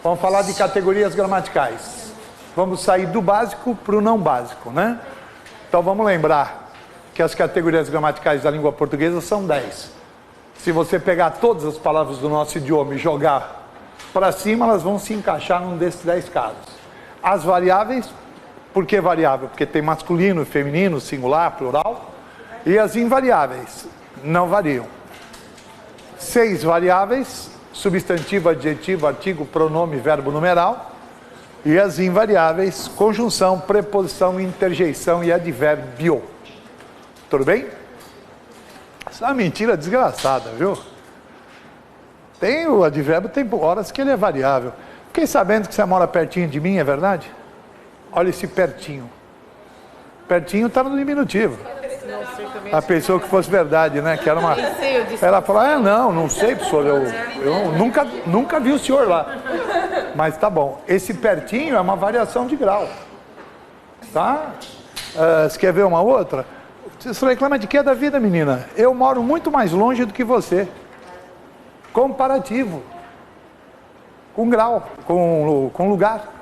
Vamos falar de categorias gramaticais. Vamos sair do básico para o não básico, né? Então vamos lembrar que as categorias gramaticais da língua portuguesa são 10. Se você pegar todas as palavras do nosso idioma e jogar para cima, elas vão se encaixar num desses 10 casos. As variáveis, por que variável? Porque tem masculino, feminino, singular, plural. E as invariáveis, não variam. 6 variáveis, substantivo, adjetivo, artigo, pronome, verbo, numeral. E as invariáveis, conjunção, preposição, interjeição e advérbio. Tudo bem? Isso é uma mentira desgraçada, viu? Tem o advérbio, tem horas que ele é variável. Fiquei sabendo que você mora pertinho de mim, é verdade? Olha esse pertinho. Pertinho está no diminutivo. A pessoa que fosse verdade, né? Que era uma... Ela falou, não sei, professor, eu nunca vi o senhor lá. Mas tá bom. Esse pertinho é uma variação de grau. Tá? Você quer ver uma outra? Você reclama de que da vida, menina? Eu moro muito mais longe do que você. Comparativo. Com grau, com lugar.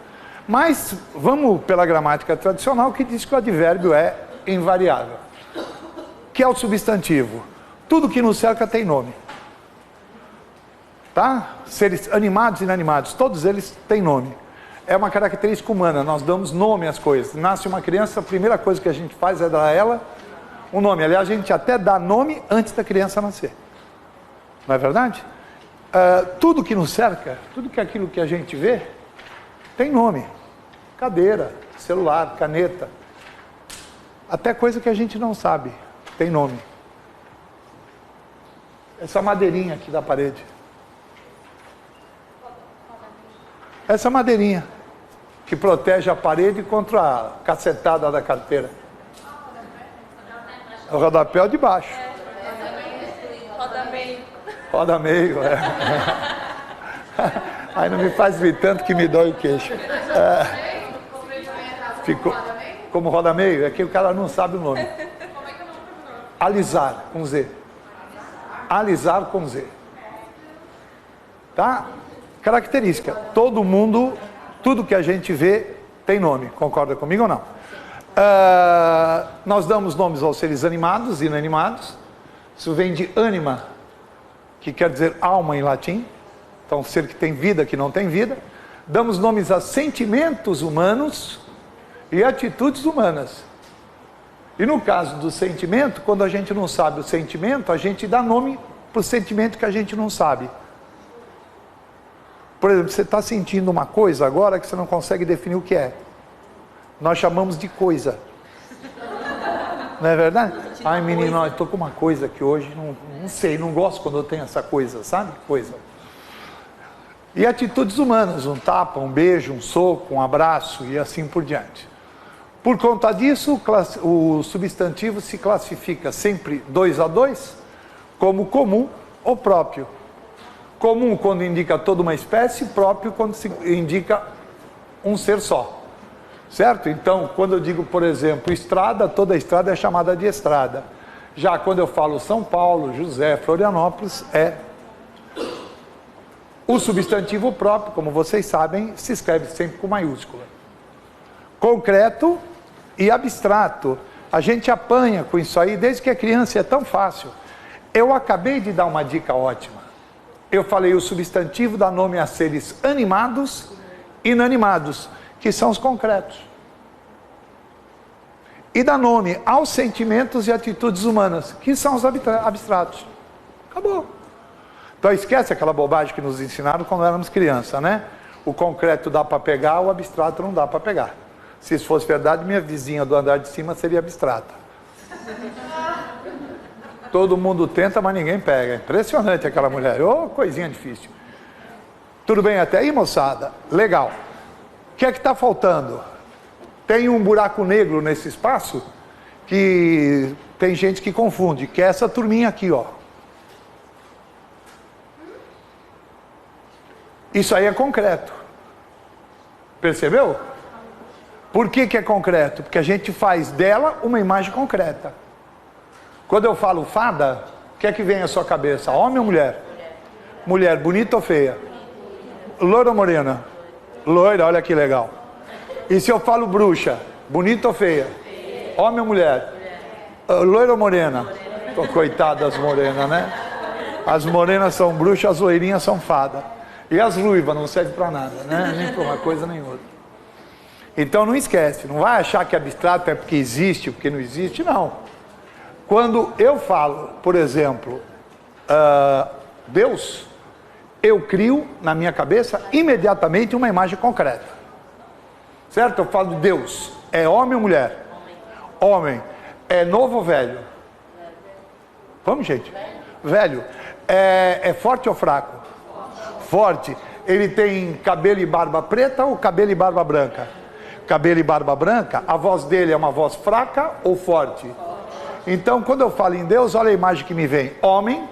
Mas vamos pela gramática tradicional que diz que o advérbio é invariável. Que é o substantivo. Tudo que nos cerca tem nome. Tá? Seres animados e inanimados, todos eles têm nome. É uma característica humana, nós damos nome às coisas. Nasce uma criança, a primeira coisa que a gente faz é dar a ela um nome. Aliás, a gente até dá nome antes da criança nascer. Não é verdade? Tudo que nos cerca, tudo que é aquilo que a gente vê, tem nome. Cadeira, celular, caneta. Até coisa que a gente não sabe, tem nome. Essa madeirinha aqui da parede. Essa madeirinha que protege a parede contra a cacetada da carteira. O rodapé de baixo. Roda meio. Roda meio, Aí não me faz rir tanto que me dói o queixo. Ficou como roda meio, é que o cara não sabe o nome. Alisar, com Z. Alisar com Z. Tá? Característica. Todo mundo, tudo que a gente vê tem nome. Concorda comigo ou não? Nós damos nomes aos seres animados e inanimados. Isso vem de anima, que quer dizer alma em latim. Então, ser que tem vida, que não tem vida. Damos nomes a sentimentos humanos e atitudes humanas. E no caso do sentimento, quando a gente não sabe o sentimento, a gente dá nome para o sentimento que a gente não sabe. Por exemplo, você está sentindo uma coisa agora que você não consegue definir o que é. Nós chamamos de coisa. Não é verdade? Ai, menino, eu estou com uma coisa aqui hoje, não sei, não gosto quando eu tenho essa coisa, sabe? Coisa. E atitudes humanas, um tapa, um beijo, um soco, um abraço e assim por diante. Por conta disso, o substantivo se classifica sempre 2 a 2 como comum ou próprio. Comum quando indica toda uma espécie, próprio quando se indica um ser só. Certo? Então, quando eu digo, por exemplo, estrada, toda estrada é chamada de estrada. Já quando eu falo São Paulo, José, Florianópolis, é o substantivo próprio, como vocês sabem, se escreve sempre com maiúscula. Concreto e abstrato. A gente apanha com isso aí desde que é criança, é tão fácil. Eu acabei de dar uma dica ótima. Eu falei o substantivo dá nome a seres animados e inanimados, que são os concretos. E dá nome aos sentimentos e atitudes humanas, que são os abstratos. Acabou. Então esquece aquela bobagem que nos ensinaram quando éramos criança, né? O concreto dá para pegar, o abstrato não dá para pegar. Se isso fosse verdade, minha vizinha do andar de cima seria abstrata. Todo mundo tenta, mas ninguém pega. Impressionante aquela mulher. Ô, coisinha difícil. Tudo bem até aí, moçada? Legal. O que é que está faltando? Tem um buraco negro nesse espaço que tem gente que confunde, que é essa turminha aqui, ó. Isso aí é concreto. Percebeu? Por que que é concreto? Porque a gente faz dela uma imagem concreta. Quando eu falo fada, o que é que vem à sua cabeça? Homem ou mulher? Mulher, bonita ou feia? Loura ou morena? Loira, olha que legal. E se eu falo bruxa, bonita ou feia? Homem ou mulher? Loira ou morena? Coitada das morenas, né? As morenas são bruxas, as loirinhas são fada. E as ruivas não servem para nada, né? Nem para uma coisa nem outra. Então não esquece, não vai achar que abstrato é porque existe, porque não existe, não. Quando eu falo, por exemplo, Deus, eu crio na minha cabeça imediatamente uma imagem concreta. Certo? Eu falo Deus, é homem ou mulher? Homem. É novo ou velho? Vamos, gente? Velho. É forte ou fraco? Forte. Ele tem cabelo e barba preta ou cabelo e barba branca? Cabelo e barba branca. A voz dele é uma voz fraca ou forte? Então, quando eu falo em Deus, olha a imagem que me vem. Homem,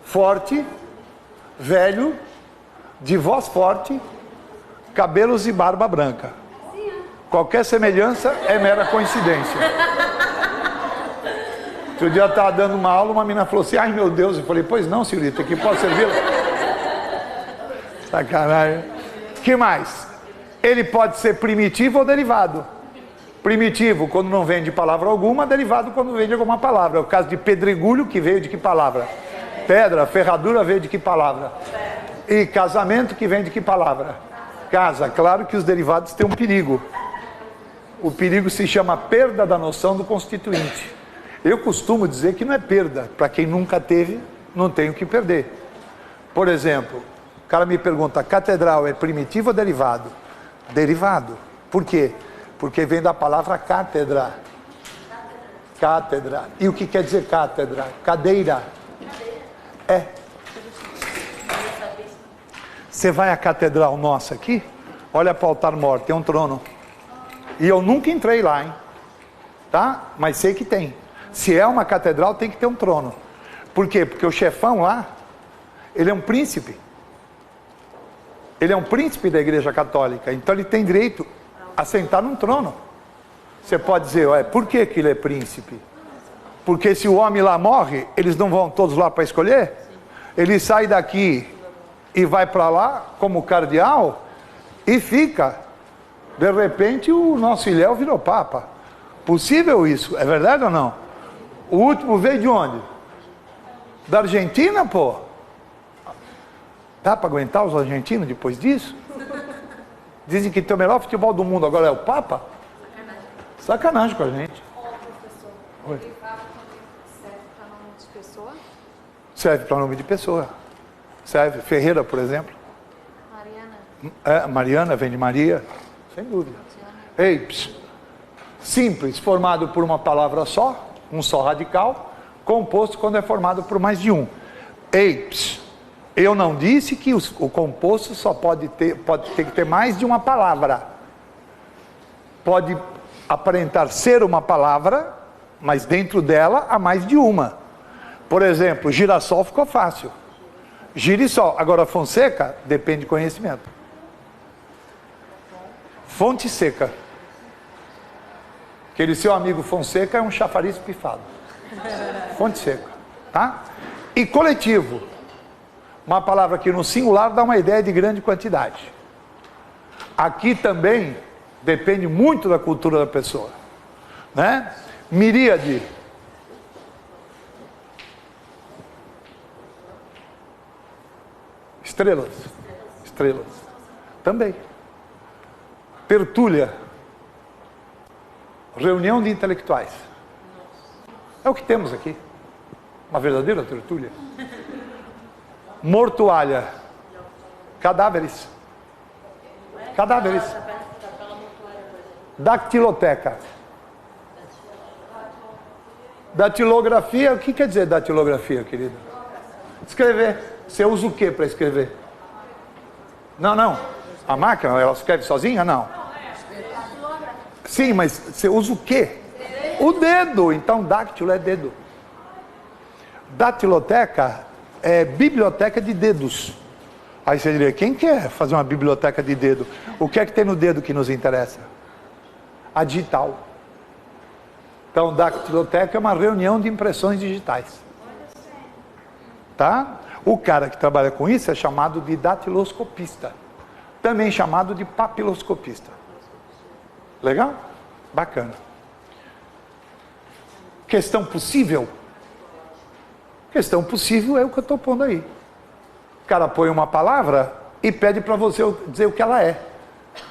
forte, velho, de voz forte, cabelos e barba branca. Qualquer semelhança é mera coincidência. Outro dia eu estava dando uma aula, uma menina falou assim, ai meu Deus, eu falei, pois não, senhorita, que posso servi-la? Sacanagem. Que mais? Ele pode ser primitivo ou derivado. Primitivo, quando não vem de palavra alguma, derivado quando vem de alguma palavra. É o caso de pedregulho, que veio de que palavra? Pedra. Ferradura veio de que palavra? E casamento, que vem de que palavra? Casa. Claro que os derivados têm um perigo. O perigo se chama perda da noção do constituinte. Eu costumo dizer que não é perda. Para quem nunca teve, não tem o que perder. Por exemplo, o cara me pergunta, catedral é primitivo ou derivado? Derivado. Por quê? Porque vem da palavra cátedra. Cátedra. E o que quer dizer cátedra? Cadeira. É. Você vai à catedral nossa aqui, olha para o altar mor, tem um trono. E eu nunca entrei lá, hein? Tá? Mas sei que tem. Se é uma catedral, tem que ter um trono. Por quê? Porque o chefão lá, ele é um príncipe. Ele é um príncipe da Igreja Católica. Então ele tem direito a sentar num trono. Você pode dizer, ué, por que ele é príncipe? Porque se o homem lá morre, eles não vão todos lá para escolher? Ele sai daqui e vai para lá como cardeal e fica. De repente o nosso Ilhéu virou papa. Possível isso? É verdade ou não? O último veio de onde? Da Argentina, pô? Dá para aguentar os argentinos depois disso? Dizem que tem o melhor futebol do mundo, agora é o Papa? Sacanagem com a gente. Oi. Serve para nome de pessoa. Serve. Ferreira, por exemplo. Mariana. Mariana vem de Maria. Sem dúvida. Ei, simples, formado por uma palavra só, um só radical, composto quando é formado por mais de um. Ei, eu não disse que o composto só pode ter que ter mais de uma palavra. Pode aparentar ser uma palavra, mas dentro dela há mais de uma. Por exemplo, girassol ficou fácil. Girassol. Agora, Fonseca depende de conhecimento. Fonte seca. Aquele seu amigo Fonseca é um chafariz pifado. Fonte seca. Tá? E coletivo. Uma palavra que no singular dá uma ideia de grande quantidade. Aqui também depende muito da cultura da pessoa. Né? Miríade. Estrelas. Estrelas. Também. Tertúlia. Reunião de intelectuais. É o que temos aqui. Uma verdadeira tertúlia. Mortuária. Cadáveres. Cadáveres. Dactiloteca. Datilografia. O que quer dizer datilografia, querido? Escrever. Você usa o que para escrever? Não. A máquina, ela escreve sozinha? Não. Sim, mas você usa o quê? O dedo. Então, dáctilo é dedo. Datiloteca é biblioteca de dedos. Aí você diria, quem quer fazer uma biblioteca de dedo? O que é que tem no dedo que nos interessa? A digital. Então, dactiloteca é uma reunião de impressões digitais. Tá? O cara que trabalha com isso é chamado de datiloscopista. também chamado de papiloscopista. Legal? Bacana. Questão possível? Questão possível é o que eu estou pondo aí. O cara põe uma palavra e pede para você dizer o que ela é.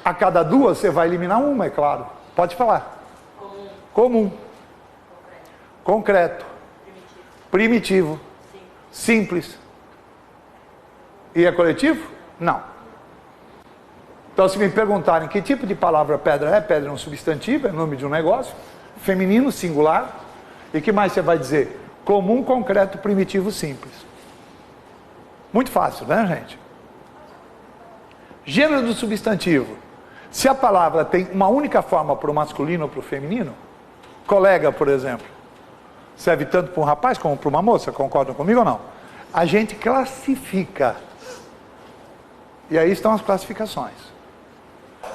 A cada duas você vai eliminar uma, é claro. Pode falar. Comum. Concreto. Primitivo. Simples. E é coletivo? Não. Então, se me perguntarem que tipo de palavra pedra é um substantivo, é nome de um negócio, feminino, singular, e que mais você vai dizer? Comum, concreto, primitivo, simples. Muito fácil, né, gente? Gênero do substantivo. Se a palavra tem uma única forma para o masculino ou para o feminino, colega, por exemplo, serve tanto para um rapaz como para uma moça, concordam comigo ou não? A gente classifica. E aí estão as classificações.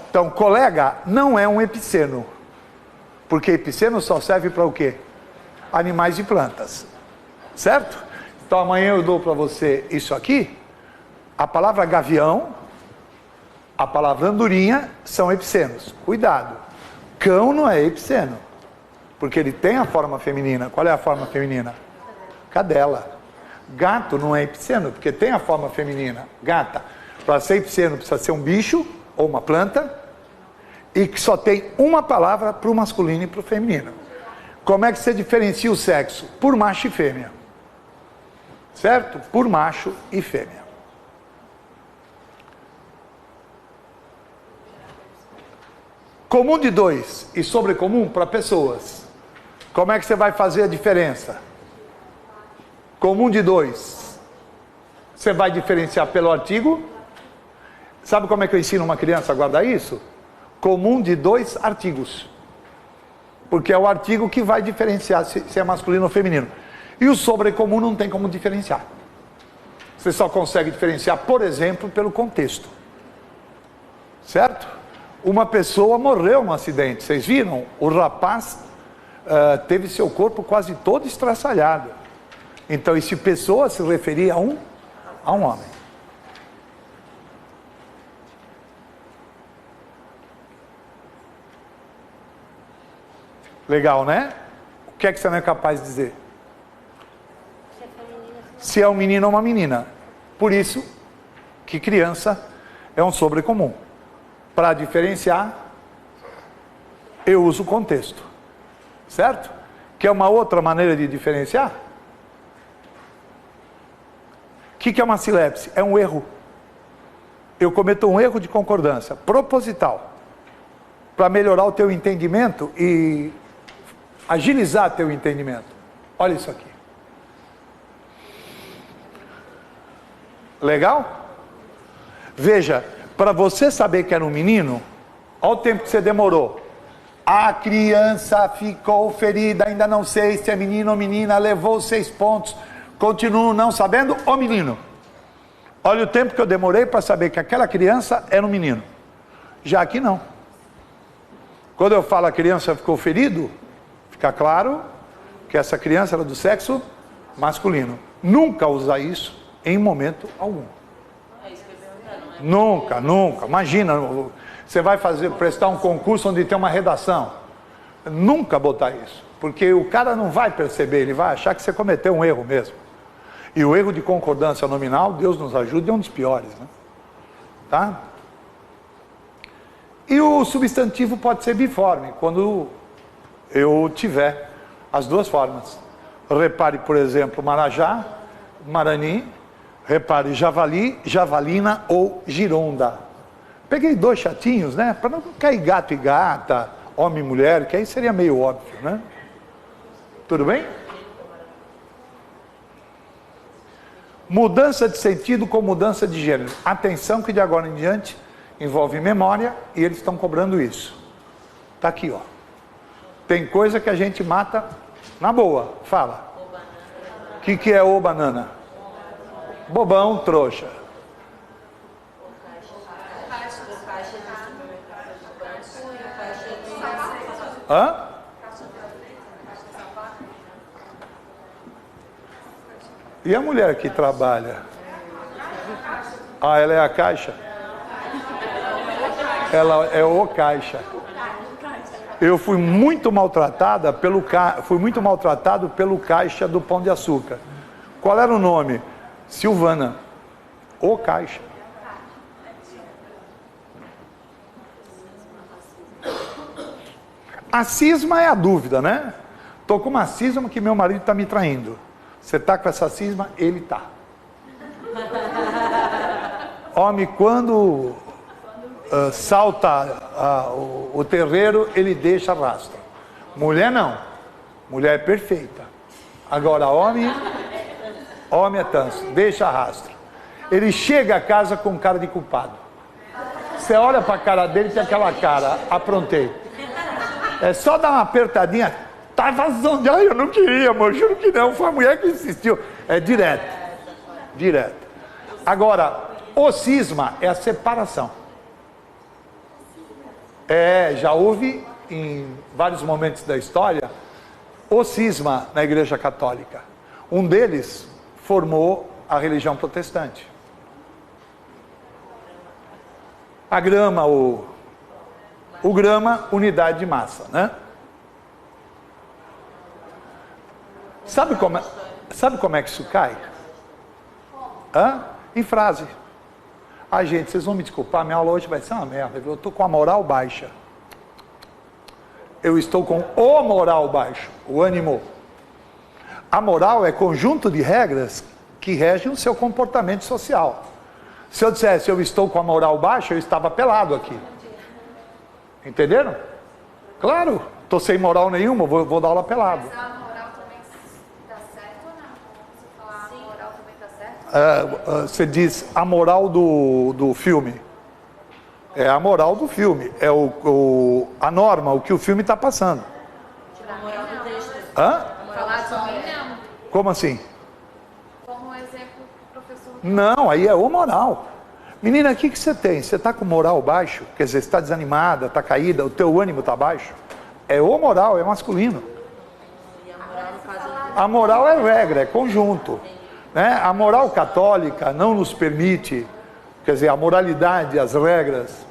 Então, colega não é um epiceno. Porque epiceno só serve para o quê? Animais e plantas. Certo? Então, amanhã eu dou para você isso aqui. A palavra gavião, a palavra andorinha são epicenos. Cuidado. Cão não é epiceno. Porque ele tem a forma feminina. Qual é a forma feminina? Cadela. Gato não é epiceno, porque tem a forma feminina. Gata. Para ser epiceno precisa ser um bicho ou uma planta e que só tem uma palavra para o masculino e para o feminino. Como é que você diferencia o sexo? Por macho e fêmea. Certo? Por macho e fêmea. Comum de dois e sobrecomum para pessoas. Como é que você vai fazer a diferença? Comum de dois. Você vai diferenciar pelo artigo. Sabe como é que eu ensino uma criança a guardar isso? Comum de dois artigos. Porque é o artigo que vai diferenciar se é masculino ou feminino. E o sobrecomum não tem como diferenciar. Você só consegue diferenciar, por exemplo, pelo contexto. Certo? Uma pessoa morreu num acidente. Vocês viram? O rapaz teve seu corpo quase todo estraçalhado. Então, esse pessoa se referia a um homem. Legal, né? O que é que você não é capaz de dizer? Se é um menino ou uma menina. Por isso que criança é um sobrecomum. Para diferenciar, eu uso o contexto. Certo? Que é uma outra maneira de diferenciar. O que é uma silepse? É um erro. Eu cometo um erro de concordância proposital para melhorar o teu entendimento e agilizar teu entendimento. Olha isso aqui. Legal? Veja, para você saber que era um menino, olha o tempo que você demorou. A criança ficou ferida, ainda não sei se é menino ou menina, levou 6 pontos, continuo não sabendo, ô menino. Olha o tempo que eu demorei para saber que aquela criança era um menino. Já aqui não. Quando eu falo a criança ficou ferido, fica claro que essa criança era do sexo masculino. Nunca usar isso em momento algum. Nunca, nunca. Imagina, você vai prestar um concurso onde tem uma redação. Nunca botar isso. Porque o cara não vai perceber, ele vai achar que você cometeu um erro mesmo. E o erro de concordância nominal, Deus nos ajude, é um dos piores, né? Tá? E o substantivo pode ser biforme, quando eu tiver as duas formas. Repare, por exemplo, marajá, marani. Repare, javali, javalina ou gironda. Peguei 2 chatinhos, né? Para não cair gato e gata, homem e mulher, que aí seria meio óbvio, né? Tudo bem? Mudança de sentido com mudança de gênero. Atenção que de agora em diante envolve memória e eles estão cobrando isso. Tá aqui, ó. Tem coisa que a gente mata na boa. Fala. O que é o banana? Bobão, trouxa. Hã? E a mulher que trabalha? Ah, ela é a caixa? Ela é o caixa. Eu fui muito maltratado pelo caixa do Pão de Açúcar. Qual era o nome? Silvana. O caixa. A cisma é a dúvida, né? Tô com uma cisma que meu marido está me traindo. Você tá com essa cisma? Ele tá. Homem, quando salta o terreiro, ele deixa rastro. Mulher não. Mulher é perfeita. Agora, homem é tanso, deixa rastro. Ele chega a casa com cara de culpado. Você olha para a cara dele e tem aquela cara, aprontei. É só dar uma apertadinha, tá vazando. Ai, eu não queria, amor, juro que não. Foi a mulher que insistiu. É direto. Direto. Agora, o cisma é a separação. Já houve em vários momentos da história o cisma na Igreja Católica. Um deles formou a religião protestante. A grama, o grama, unidade de massa, né? Sabe como é que isso cai? Em frase. Gente, vocês vão me desculpar, minha aula hoje vai ser uma merda. Eu estou com a moral baixa. Eu estou com o moral baixo, o ânimo. A moral é conjunto de regras que regem o seu comportamento social. Se eu dissesse eu estou com a moral baixa, eu estava pelado aqui. Entenderam? Claro, estou sem moral nenhuma, vou dar aula pelado. Mas a moral também dá certo ou não? Você falar a moral também dá certo? Você diz a moral do filme. É a moral do filme. É a norma, o que o filme está passando. A moral do texto. Falar de mim não. Como assim? Como exemplo, professor. Não, aí é o moral. Menina, o que você tem? Você está com moral baixo? Quer dizer, você está desanimada, está caída, o teu ânimo está baixo? É o moral, é masculino. A moral é regra, é conjunto. Né? A moral católica não nos permite, quer dizer, a moralidade, as regras.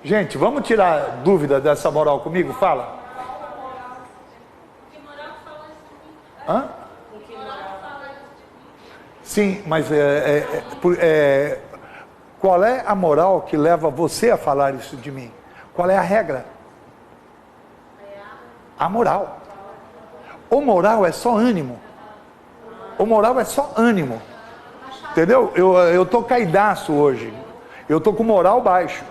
Gente, vamos tirar dúvida dessa moral comigo? Fala. Sim, mas qual é a moral que leva você a falar isso de mim? Qual é a regra? A moral. O moral é só ânimo. O moral é só ânimo. Entendeu? Eu tô caidaço hoje. Eu tô com moral baixo.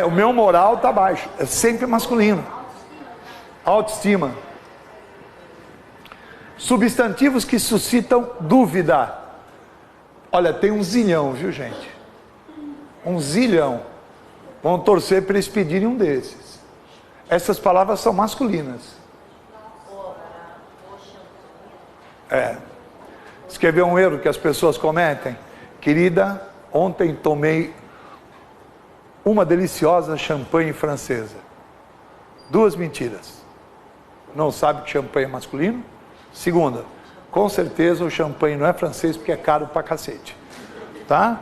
O meu moral tá baixo. É sempre masculino. Autoestima. Substantivos que suscitam dúvida. Olha, tem um zilhão, viu, gente? Um zilhão. Vão torcer para eles pedirem um desses. Essas palavras são masculinas. Escrever um erro que as pessoas cometem. Querida, ontem tomei uma deliciosa champanhe francesa. 2 mentiras. Não sabe que champanhe é masculino? Segunda, com certeza o champanhe não é francês porque é caro pra cacete. Tá?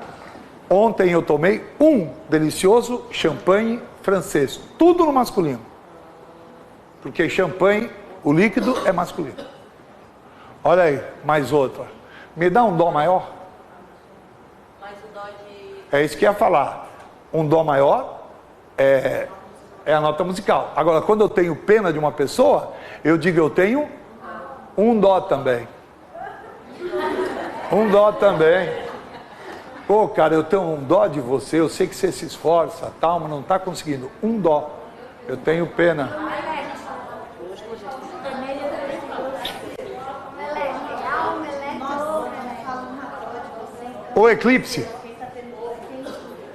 Ontem eu tomei um delicioso champanhe francês. Tudo no masculino. Porque champanhe, o líquido é masculino. Olha aí, mais outra. Me dá um dó maior? Mas o dó de... É isso que ia falar. Um dó maior é a nota musical. Agora, quando eu tenho pena de uma pessoa, eu digo eu tenho um dó também. Um dó também. Pô, cara, eu tenho um dó de você, eu sei que você se esforça, tal, mas não está conseguindo. Um dó. Eu tenho pena. O eclipse.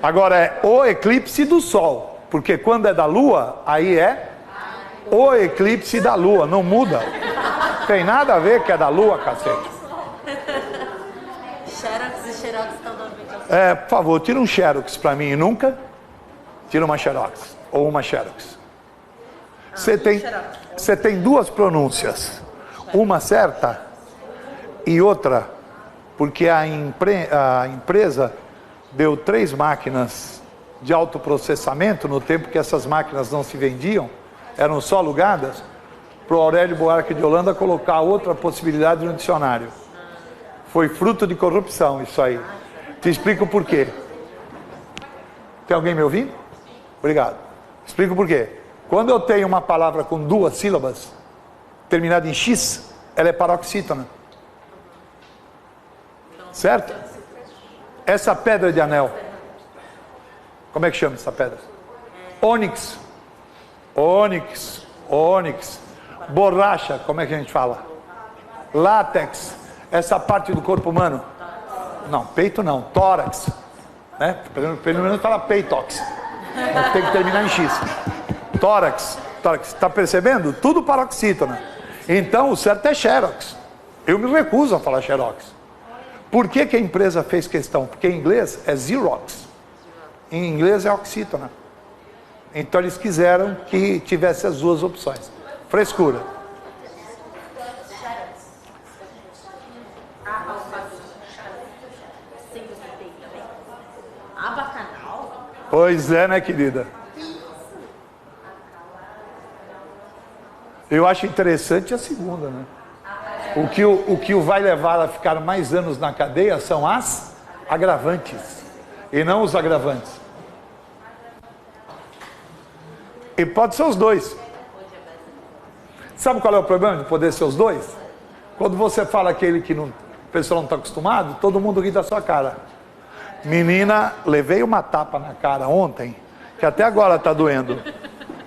Agora é o eclipse do Sol. Porque quando é da Lua, aí é o eclipse da Lua. Não muda. Tem nada a ver que é da Lua, cacete. Xerox e Xerox estão dando vídeo. Por favor, tira um Xerox pra mim. Nunca tira uma Xerox. Ou uma Xerox. Você tem 2 pronúncias. Uma certa e outra, porque a empresa deu 3 máquinas de autoprocessamento, no tempo que essas máquinas não se vendiam, eram só alugadas, para o Aurélio Buarque de Holanda colocar outra possibilidade no dicionário. Foi fruto de corrupção isso aí. Te explico por quê. Tem alguém me ouvindo? Obrigado. Explico por quê. Quando eu tenho uma palavra com 2 sílabas, terminada em X, ela é paroxítona. Certo? Essa pedra de anel, como é que chama essa pedra? Ônix. Ônix. Ônix. Borracha, como é que a gente fala? Látex. Essa parte do corpo humano? Não, peito não, tórax. Né? Pelo menos fala peitox. Mas tem que terminar em X. Tórax. Tórax. Está percebendo? Tudo paroxítona. Então o certo é xerox. Eu me recuso a falar xerox. Por que que a empresa fez questão? Porque em inglês é Xerox. Em inglês é oxítona. Então eles quiseram que tivesse as 2 opções. Frescura. Pois é, né, querida? Eu acho interessante a segunda, né? O que o vai levar a ficar mais anos na cadeia são as agravantes, e não os agravantes. E pode ser os 2. Sabe qual é o problema de poder ser os 2? Quando você fala aquele que não, o pessoal não está acostumado, todo mundo ri da sua cara. Menina, levei uma tapa na cara ontem, que até agora está doendo.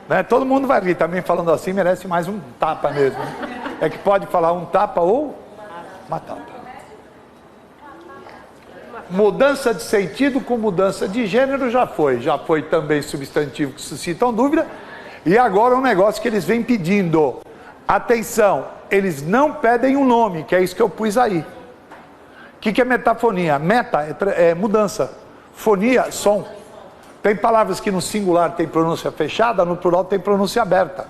Né? Todo mundo vai rir também, falando assim, merece mais um tapa mesmo. É que pode falar um tapa ou uma tapa. Mudança de sentido com mudança de gênero já foi também substantivo que suscitam dúvida. E agora um negócio que eles vêm pedindo. Atenção, eles não pedem um nome, que é isso que eu pus aí. O que é metafonia? Meta é mudança. Fonia, som. Tem palavras que no singular tem pronúncia fechada, no plural tem pronúncia aberta.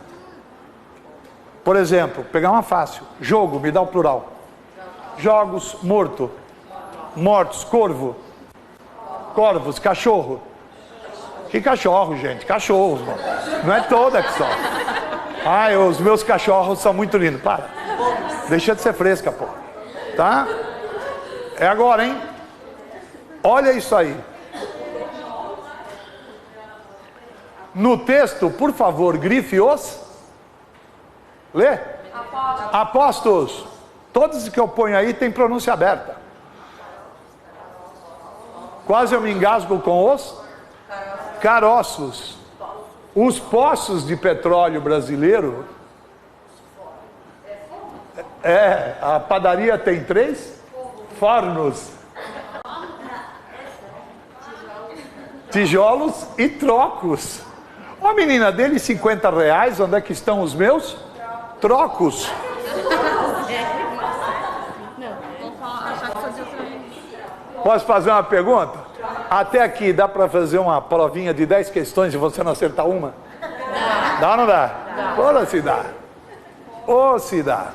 Por exemplo, pegar uma fácil. Jogo, me dá o plural. Jogos, morto. Mortos, corvo. Corvos, cachorro. Que cachorro, gente? Cachorros, mano. Não é toda que só. Ai, os meus cachorros são muito lindos. Para. Deixa de ser fresca, pô. Tá? É agora, hein? Olha isso aí. No texto, por favor, grife os. Lê. Apóstolos. Todos que eu ponho aí tem pronúncia aberta. Quase eu me engasgo com os caroços. Os poços de petróleo brasileiro. A padaria tem 3 fornos. Tijolos e trocos. Ó, menina, dele R$50, onde é que estão os meus trocos? Posso fazer uma pergunta? Até aqui dá para fazer uma provinha de 10 questões e você não acertar uma? Dá ou não dá? Ora se dá. Ou se dá.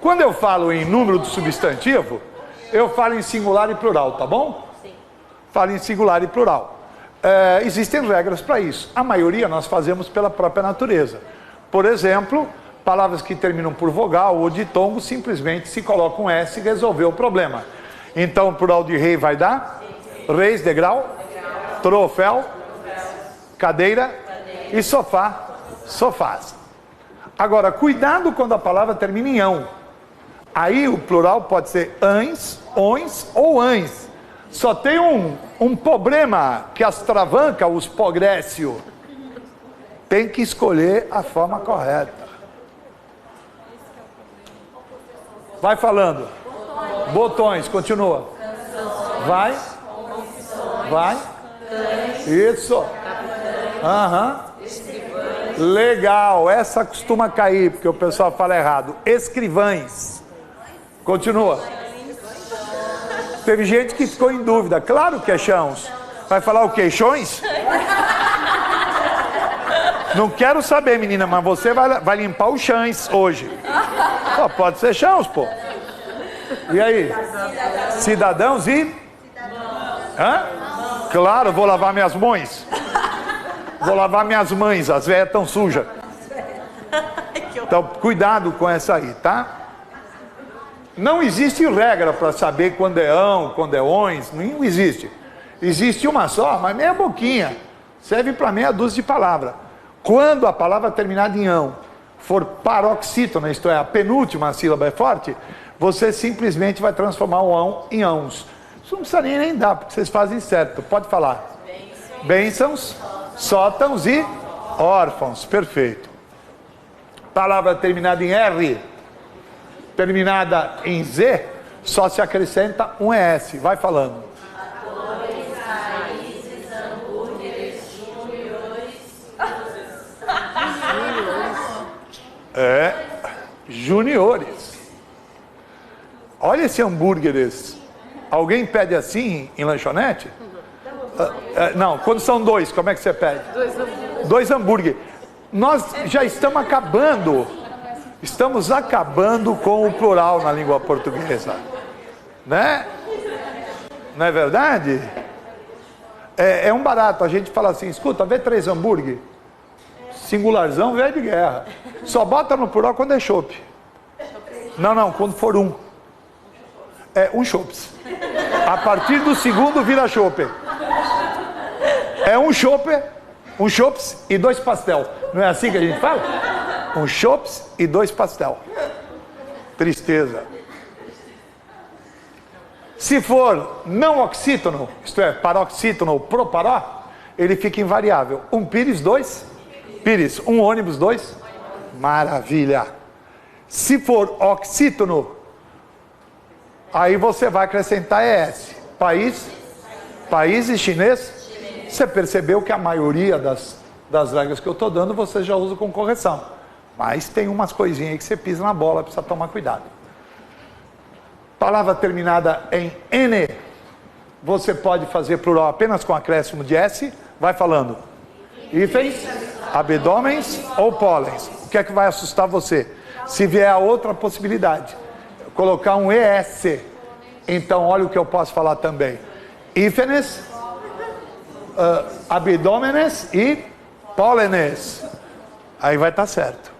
Quando eu falo em número do substantivo, eu falo em singular e plural, tá bom? Sim. Falo em singular e plural. Existem regras para isso. A maioria nós fazemos pela própria natureza. Por exemplo, palavras que terminam por vogal ou ditongo, simplesmente se coloca um S e resolveu o problema. Então, o plural de rei vai dar? Reis, degrau, troféu, cadeira e sofá, sofás. Agora, cuidado quando a palavra termina em ão. Aí o plural pode ser ães, ões ou ães. Só tem um problema que as travanca, os pogrécio. Tem que escolher a forma correta. Vai falando. Botões, continua. Vai. Vai. Isso. Aham. Legal. Essa costuma cair, porque o pessoal fala errado. Escrivães. Continua. Teve gente que ficou em dúvida. Claro, queixões. Vai falar o queixões? Não quero saber, menina, mas você vai limpar os chães hoje. Pô, pode ser chãos, pô. E aí? Cidadãos e? Hã? Claro, vou lavar minhas mães. Vou lavar minhas mães, as velhas tão sujas. Então, cuidado com essa aí, tá? Não existe regra para saber quando é ão, quando é ões, não existe. Existe uma só, mas meia boquinha. Serve para meia dúzia de palavras. Quando a palavra terminada em ão for paroxítona, isto é, a penúltima sílaba é forte, você simplesmente vai transformar o ão em ãos. Isso não precisa nem dar, porque vocês fazem certo. Pode falar. Bênçãos, sótãos e órfãos. Perfeito. Palavra terminada em R, terminada em Z, só se acrescenta um ES. Vai falando. Atores, raízes, hambúrgueres, Juniores. Olha esse hambúrgueres. Alguém pede assim em lanchonete? Não, quando são dois, como é que você pede? Dois hambúrgueres. Nós já estamos acabando com o plural na língua portuguesa, né? Não é verdade? É um barato, a gente fala assim, escuta, vê 3 hambúrguer, singularzão, velho de guerra, só bota no plural quando é chopp. Não, quando for um. É um chopps. A partir do segundo vira chopp. É um chopps e 2 pastel. Não é assim que a gente fala? Um chopps e 2 pastel. Tristeza. Se for não oxítono, isto é, paroxítono ou proparó, ele fica invariável. Um pires, 2 pires. Um ônibus, 2. Maravilha. Se for oxítono, aí você vai acrescentar ES. País chinês. Você percebeu que a maioria das regras que eu estou dando, você já usa com correção. Mas tem umas coisinhas aí que você pisa na bola, precisa tomar cuidado. Palavra terminada em N, você pode fazer plural apenas com acréscimo de S. Vai falando. Hífens, abdômens ou pólens. O que é que vai assustar você? Se vier a outra possibilidade, colocar um ES. Então, olha o que eu posso falar também. Hífenes, abdômenes e pólenes. Aí vai estar certo.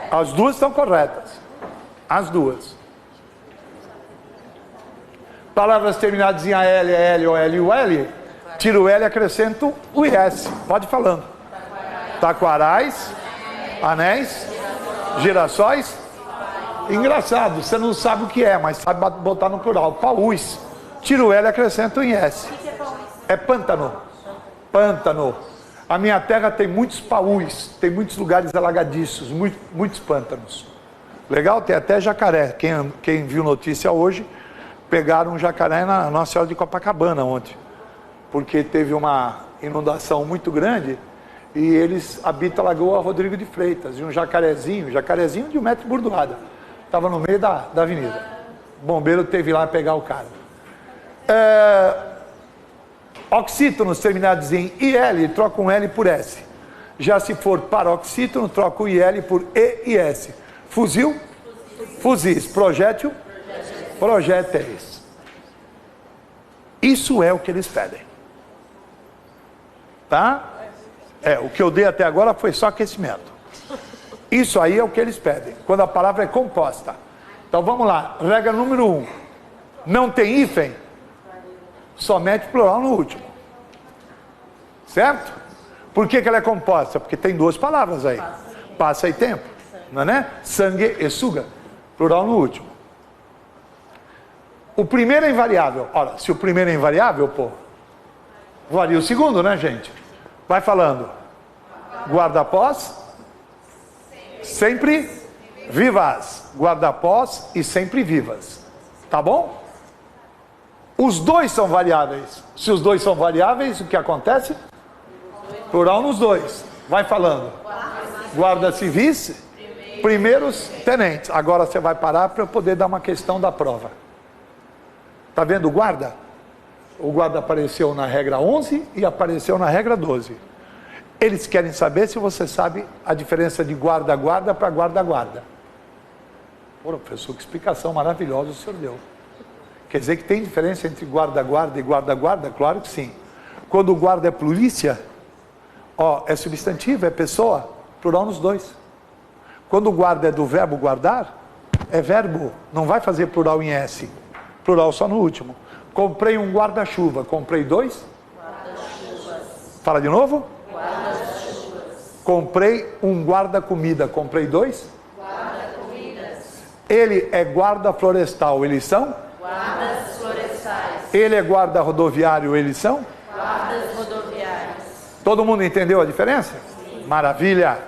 As duas estão corretas. As duas. Palavras terminadas em AL, EL, OL e UL, tiro o L e acrescento o IS. Pode ir falando. Taquarais, anéis, girassóis. Engraçado, você não sabe o que é, mas sabe botar no plural. Paús. Tiro o L e acrescento o IS. É pântano. Pântano. A minha terra tem muitos paús, tem muitos lugares alagadiços, muitos pântanos. Legal? Tem até jacaré. Quem viu notícia hoje, pegaram um jacaré na Nossa Senhora de Copacabana ontem. Porque teve uma inundação muito grande e eles habitam a Lagoa Rodrigo de Freitas. E um jacarezinho de 1 metro burdoada, estava no meio da avenida. O bombeiro teve lá pegar o cara. Oxítonos terminados em IL, troca um L por S. Já se for paroxítono, troca o IL por E e S. Fuzil, fuzis. Projétil, projéteis. Isso é o que eles pedem. Tá? O que eu dei até agora foi só aquecimento. Isso aí é o que eles pedem, quando a palavra é composta. Então vamos lá, regra número 1. Não tem hífen, somente plural no último. Certo? Por que ela é composta? Porque tem 2 palavras aí. Passa e tempo. Não é, né? Sangue e suga. Plural no último. O primeiro é invariável. Ora, se o primeiro é invariável, pô, varia o segundo, né, gente? Vai falando. Guarda-pós, sempre vivas. Guarda-pós e sempre vivas. Tá bom? Os 2 são variáveis. Se os 2 são variáveis, o que acontece? Plural nos 2. Vai falando. Guarda civis, primeiros tenentes. Agora você vai parar para eu poder dar uma questão da prova. Tá vendo o guarda? O guarda apareceu na regra 11 e apareceu na regra 12. Eles querem saber se você sabe a diferença de guarda-guarda para guarda-guarda. Pô, professor, que explicação maravilhosa o senhor deu. Quer dizer que tem diferença entre guarda-guarda e guarda-guarda? Claro que sim. Quando o guarda é polícia, ó, é substantivo, é pessoa, plural nos dois. Quando o guarda é do verbo guardar, é verbo, não vai fazer plural em S. Plural só no último. Comprei um guarda-chuva, comprei 2? Guarda-chuvas. Fala de novo? Guarda-chuvas. Comprei um guarda-comida, comprei 2? Guarda-comidas. Ele é guarda florestal, eles são? Guardas florestais. Ele é guarda rodoviário, eles são? Guardas rodoviários. Todo mundo entendeu a diferença? Sim. Maravilha.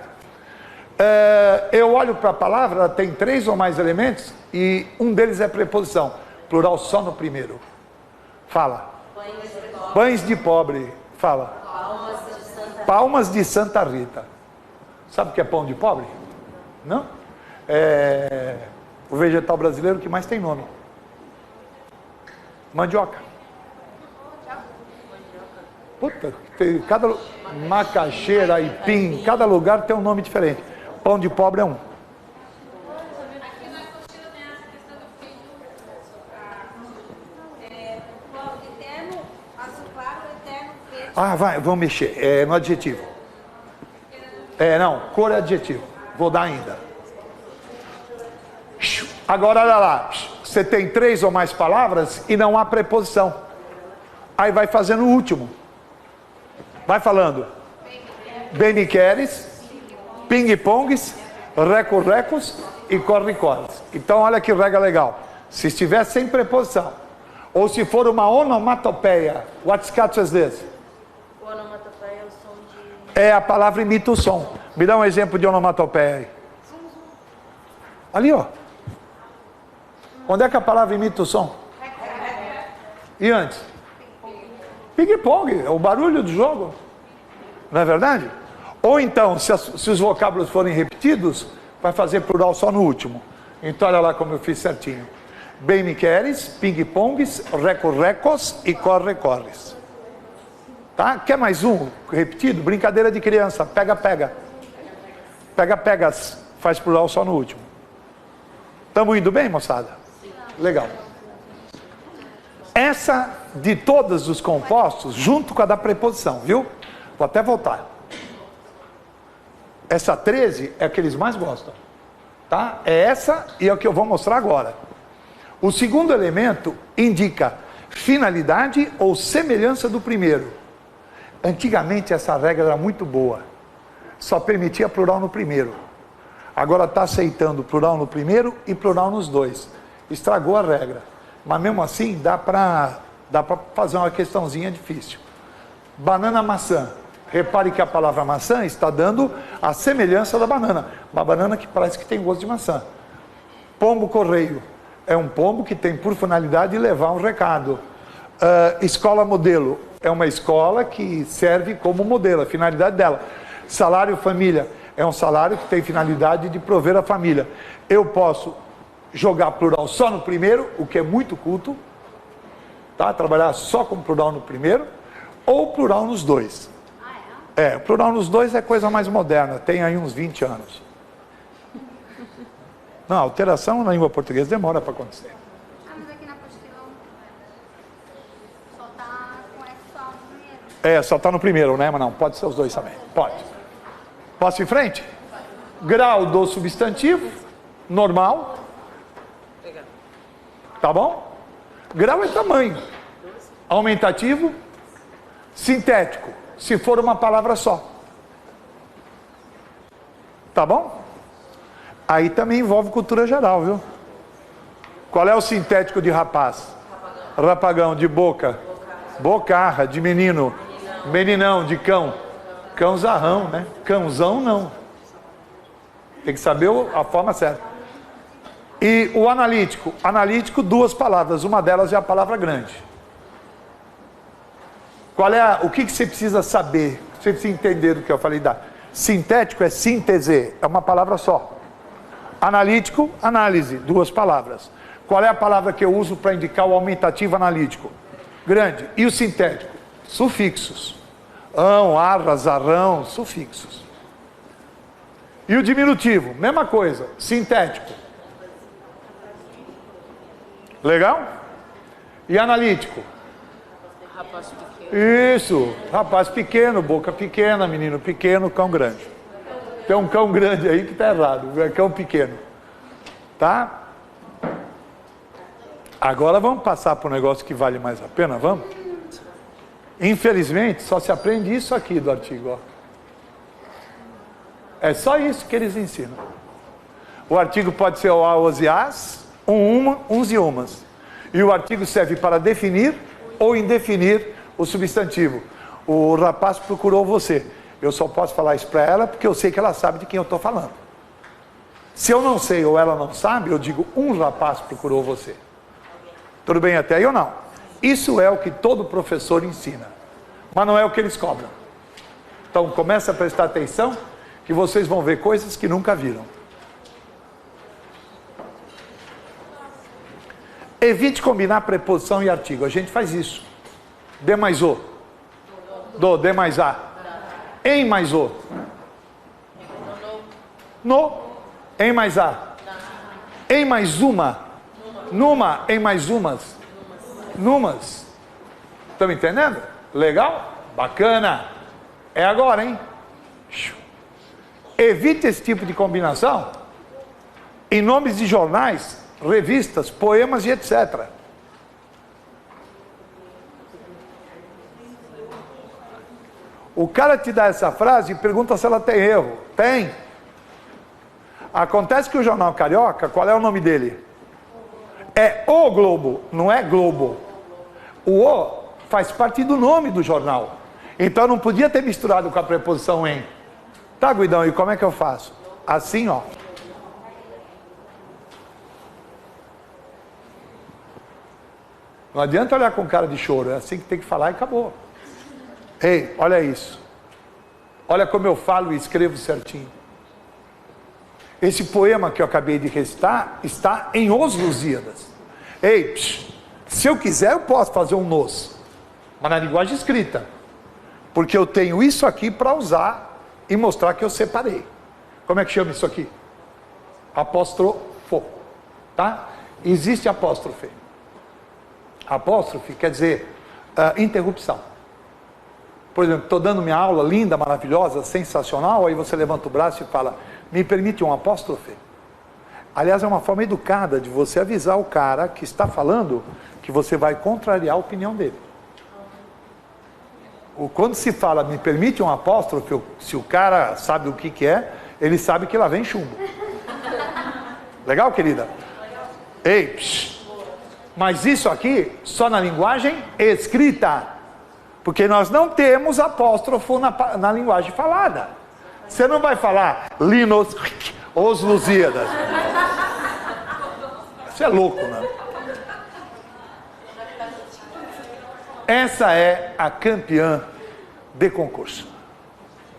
Eu olho para a palavra, ela tem 3 ou mais elementos e um deles é preposição. Plural só no primeiro. Fala. Pães de pobre. Fala. Palmas de Santa Rita. Sabe o que é pão de pobre? Não? É o vegetal brasileiro que mais tem nome. Mandioca. Puta, tem cada macaxeira, aipim, cada lugar tem um nome diferente. Pão de pobre é um. Aqui na apostila tem a questão do filho. Eterno, azul claro, eterno, verde. Ah, vai, vamos mexer. É no adjetivo. Não, cor é adjetivo. Vou dar ainda. Agora, olha lá. Você tem 3 ou mais palavras e não há preposição. Aí vai fazendo o último. Vai falando. Bem me queres, ping-pongs, reco-recos e corre-corres. Então, olha que regra legal. Se estiver sem preposição, ou se for uma onomatopeia, what says this? Onomatopeia é o som de... É a palavra imita o som. Me dá um exemplo de onomatopeia aí. Ali, ó. Onde é que a palavra imita o som? E antes? Ping-pong, é o barulho do jogo. Não é verdade? Ou então, se os vocábulos forem repetidos, vai fazer plural só no último. Então, olha lá como eu fiz certinho. Bem me queres, ping-pongs, reco-recos e corre-corres. Tá? Quer mais um repetido? Brincadeira de criança. Pega-pega. Pega-pegas. Faz plural só no último. Estamos indo bem, moçada? Legal. Essa de todos os compostos, junto com a da preposição, viu? Vou até voltar. Essa 13 é a que eles mais gostam. Tá? É essa e é o que eu vou mostrar agora. O segundo elemento indica finalidade ou semelhança do primeiro. Antigamente essa regra era muito boa. Só permitia plural no primeiro. Agora está aceitando plural no primeiro e plural nos dois. Estragou a regra. Mas mesmo assim dá para fazer uma questãozinha difícil. Banana maçã. Repare que a palavra maçã está dando a semelhança da banana. Uma banana que parece que tem gosto de maçã. Pombo correio. É um pombo que tem por finalidade levar um recado. Escola modelo. É uma escola que serve como modelo, a finalidade dela. Salário família. É um salário que tem finalidade de prover a família. Eu posso jogar plural só no primeiro, o que é muito culto. Tá? Trabalhar só com plural no primeiro. Ou plural nos dois. Plural nos dois é coisa mais moderna. Tem aí uns 20 anos. Não, alteração na língua portuguesa demora para acontecer. Mas aqui na apostila só tá com F só no primeiro. Só está no primeiro, né? Mas não, pode ser os dois também. Pode. Posso ir em frente? Grau do substantivo, normal. Tá bom? Grau é tamanho. Aumentativo, sintético, se for uma palavra só. Tá bom? Aí também envolve cultura geral, viu? Qual é o sintético de rapaz? Rapagão, de boca. Bocarra, de menino. Meninão, de cão. Cãozarrão, né? Cãozão, não. Tem que saber a forma certa. E o analítico. Analítico, 2 palavras. Uma delas é a palavra grande. O que você precisa saber? Você precisa entender do que eu falei. Sintético é síntese. É uma palavra só. Analítico, análise, 2 palavras. Qual é a palavra que eu uso para indicar o aumentativo analítico? Grande. E o sintético? Sufixos. ão, arras, arrão, sufixos. E o diminutivo, mesma coisa, sintético. Legal? E analítico? Rapaz pequeno. Isso, rapaz pequeno, boca pequena, menino pequeno, cão grande. Tem um cão grande aí que está errado, é cão pequeno. Tá? Agora vamos passar para um negócio que vale mais a pena, vamos? Infelizmente, só se aprende isso aqui do artigo, ó. É só isso que eles ensinam. O artigo pode ser o a, os e as, uma, uns e umas. E o artigo serve para definir ou indefinir o substantivo. O rapaz procurou você. Eu só posso falar isso para ela porque eu sei que ela sabe de quem eu estou falando. Se eu não sei ou ela não sabe, eu digo um rapaz procurou você. Tudo bem até aí ou não? Isso é o que todo professor ensina. Mas não é o que eles cobram. Então começa a prestar atenção que vocês vão ver coisas que nunca viram. Evite combinar preposição e artigo. A gente faz isso. De mais o. Do, de mais a. Em mais o. No. Em mais a. Em mais uma. Numa. Em mais umas. Numas. Estão entendendo? Legal? Bacana. É agora, hein? Evite esse tipo de combinação em nomes de jornais, revistas, poemas e etc. O cara te dá essa frase e pergunta se ela tem erro. Tem. Acontece que o jornal Carioca, qual é o nome dele? É O Globo, não é Globo. O O faz parte do nome do jornal. Então não podia ter misturado com a preposição em. Tá, Guidão, e como é que eu faço? Assim, ó. Não adianta olhar com cara de choro, é assim que tem que falar e acabou. Ei, olha isso. Olha como eu falo e escrevo certinho. Esse poema que eu acabei de recitar está em Os Lusíadas. Ei, se eu quiser eu posso fazer um nos, mas na linguagem escrita. Porque eu tenho isso aqui para usar e mostrar que eu separei. Como é que chama isso aqui? Apóstrofo. Tá? Existe apóstrofe. Apóstrofe quer dizer interrupção. Por exemplo, estou dando minha aula linda, maravilhosa, sensacional, aí você levanta o braço e fala, me permite um apóstrofe? Aliás, é uma forma educada de você avisar o cara que está falando que você vai contrariar a opinião dele. Quando se fala, me permite um apóstrofe, se o cara sabe o que é, ele sabe que lá vem chumbo. Legal, querida? Ei, mas isso aqui só na linguagem escrita. Porque nós não temos apóstrofo na linguagem falada. Você não vai falar Linos, Os Lusíadas. Isso é louco, né? Essa é a campeã de concurso.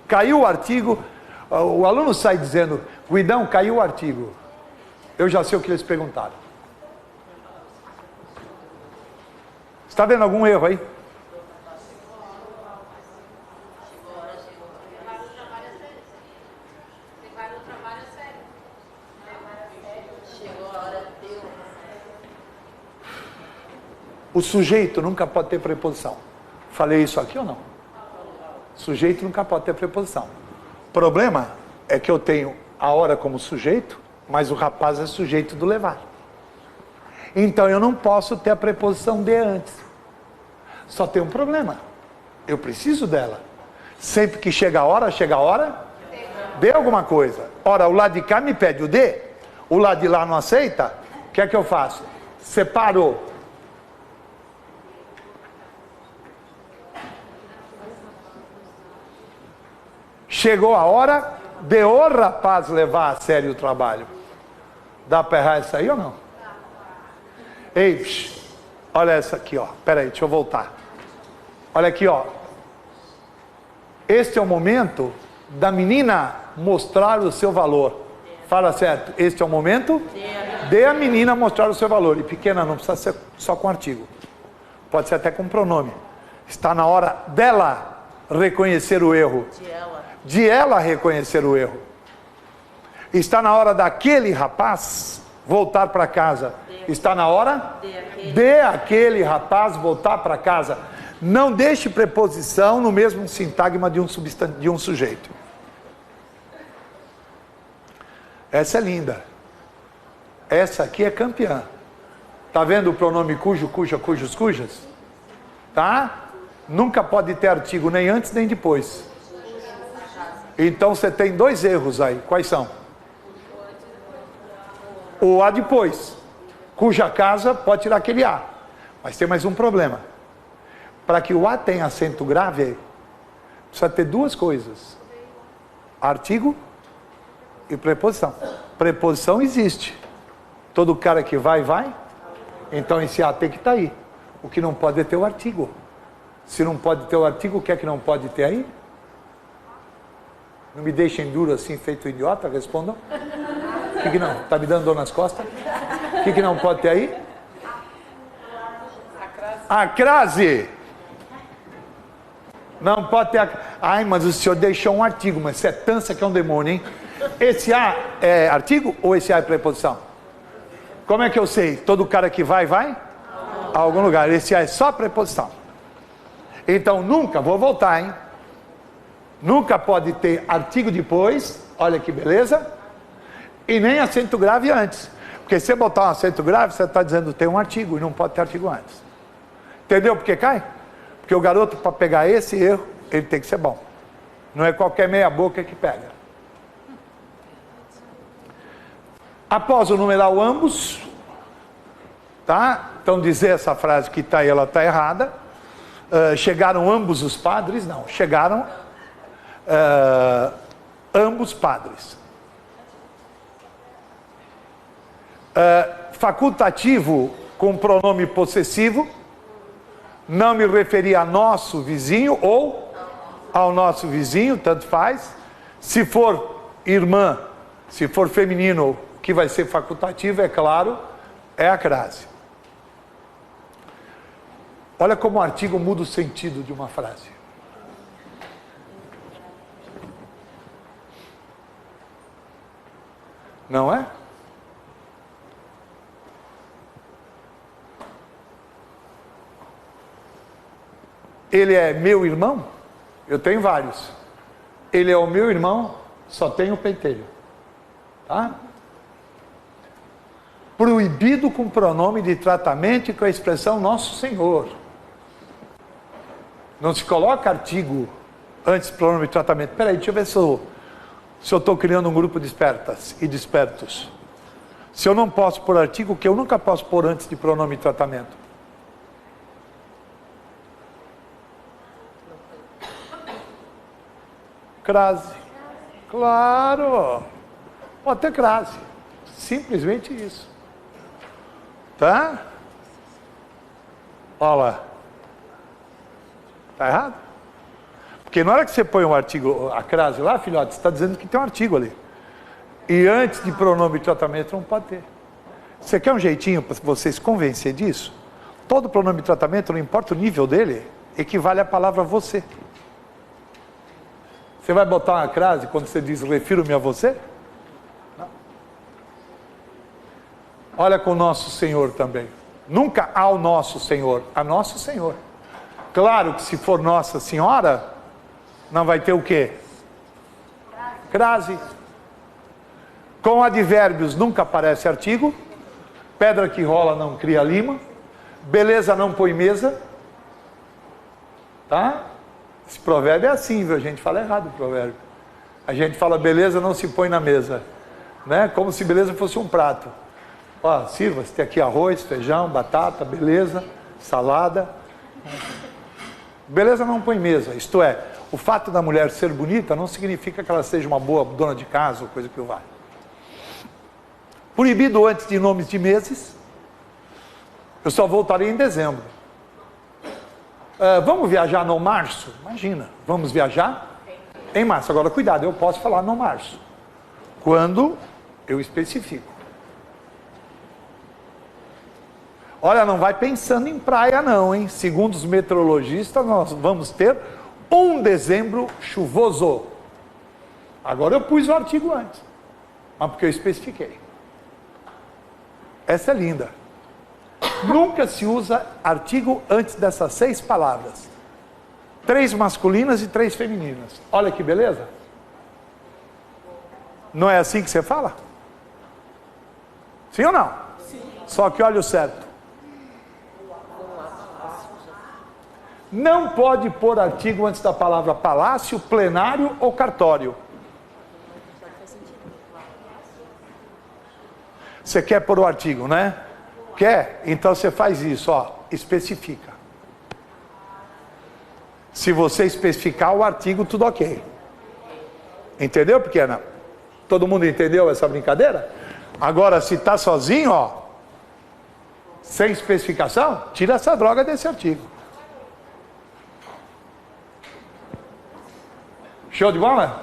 Caiu o artigo, o aluno sai dizendo, Guidão, caiu o artigo. Eu já sei o que eles perguntaram. Está vendo algum erro aí? O sujeito nunca pode ter preposição. Falei isso aqui ou não? Sujeito nunca pode ter preposição. O problema é que eu tenho a hora como sujeito, mas o rapaz é sujeito do levar. Então eu não posso ter a preposição de antes. Só tem um problema. Eu preciso dela. Sempre que chega a hora de alguma coisa. Ora, o lado de cá me pede o de, o lado de lá não aceita, o que é que eu faço? Separou. Chegou a hora de o rapaz levar a sério o trabalho. Dá para errar isso aí ou não? Ei, olha essa aqui, ó. Espera aí, deixa eu voltar. Olha aqui, ó. Este é o momento da menina mostrar o seu valor. Fala certo. Este é o momento de a menina mostrar o seu valor. E pequena não precisa ser só com artigo. Pode ser até com pronome. Está na hora dela reconhecer o erro? De ela reconhecer o erro. Está na hora daquele rapaz voltar para casa. Está na hora de aquele rapaz voltar para casa. Não deixe preposição no mesmo sintagma de um sujeito. Essa é linda. Essa aqui é campeã. Tá vendo o pronome cujo, cuja, cujos, cujas? Tá? Nunca pode ter artigo nem antes nem depois. Então você tem dois erros aí. Quais são? O a depois. Cuja casa pode tirar aquele a. Mas tem mais um problema. Para que o a tenha acento grave, precisa ter duas coisas: artigo e preposição. Preposição existe. Todo cara que vai, vai. Então esse a tem que estar aí. O que não pode é ter o artigo. Se não pode ter o artigo, o que é que não pode ter aí? Não me deixem duro assim, feito idiota, respondam. O que não? Está me dando dor nas costas? O que não pode ter aí? A crase. Não pode ter a... Ai, mas o senhor deixou um artigo, mas você é tança que é um demônio, hein? Esse a é artigo ou esse a é preposição? Como é que eu sei? Todo cara que vai, vai? A algum lugar. Esse a é só preposição. Então nunca, vou voltar, hein? Nunca pode ter artigo depois, olha que beleza, e nem acento grave antes. Porque se você botar um acento grave, você está dizendo tem um artigo e não pode ter artigo antes. Entendeu por que cai? Porque o garoto, para pegar esse erro, ele tem que ser bom. Não é qualquer meia boca que pega. Após o numeral ambos, tá? Então dizer essa frase que está aí, ela está errada. Chegaram ambos os padres? Não, chegaram ambos padres. Facultativo com pronome possessivo, não me referi a nosso vizinho ou ao nosso vizinho, tanto faz. Se for irmã, se for feminino, que vai ser facultativo, é claro, é a crase. Olha como o artigo muda o sentido de uma frase. Não é? Ele é meu irmão? Eu tenho vários. Ele é o meu irmão, só tenho o pentelho. Tá? Proibido com pronome de tratamento e com a expressão Nosso Senhor. Não se coloca artigo antes do pronome de tratamento. Espera aí, deixa eu ver se eu estou criando um grupo de espertas e de espertos. Se eu não posso pôr artigo, que eu nunca posso pôr antes de pronome de tratamento. Crase. Claro. Pode ter crase. Simplesmente isso. Tá? Olha lá. Tá errado? Porque na hora que você põe um artigo, a crase lá, filhote, você está dizendo que tem um artigo ali. E antes de pronome de tratamento não pode ter. Você quer um jeitinho para vocês convencer disso? Todo pronome de tratamento, não importa o nível dele, equivale à palavra você. Você vai botar uma crase quando você diz refiro-me a você? Não. Olha com o Nosso Senhor também. Nunca ao Nosso Senhor, a Nosso Senhor. Claro que se for Nossa Senhora, não vai ter o quê? Crase. Com advérbios nunca aparece artigo. Pedra que rola não cria lima. Beleza não põe mesa. Tá? Esse provérbio é assim, viu? A gente fala errado o provérbio. A gente fala beleza não se põe na mesa, né? Como se beleza fosse um prato. Ó, sirva-se, tem aqui arroz, feijão, batata, beleza, salada. Beleza não põe mesa, isto é, o fato da mulher ser bonita não significa que ela seja uma boa dona de casa ou coisa que o vale. Proibido antes de nomes de meses. Eu só voltarei em dezembro. Vamos viajar no março? Imagina, vamos viajar em março. Agora, cuidado, eu posso falar no março, quando eu especifico. Olha, não vai pensando em praia não, hein? Segundo os meteorologistas, nós vamos ter Um dezembro chuvoso. Agora eu pus o artigo antes, mas porque eu especifiquei. Essa é linda. Nunca se usa artigo antes dessas 6 palavras. 3 masculinas e 3 femininas. Olha que beleza. Não é assim que você fala? Sim ou não? Sim. Só que olha o certo. Não pode pôr artigo antes da palavra palácio, plenário ou cartório. Você quer pôr o artigo, né? Quer? Então você faz isso, ó, especifica. Se você especificar o artigo, tudo ok. Entendeu, pequena? Todo mundo entendeu essa brincadeira? Agora, se está sozinho, ó, sem especificação, tira essa droga desse artigo. Show de bola?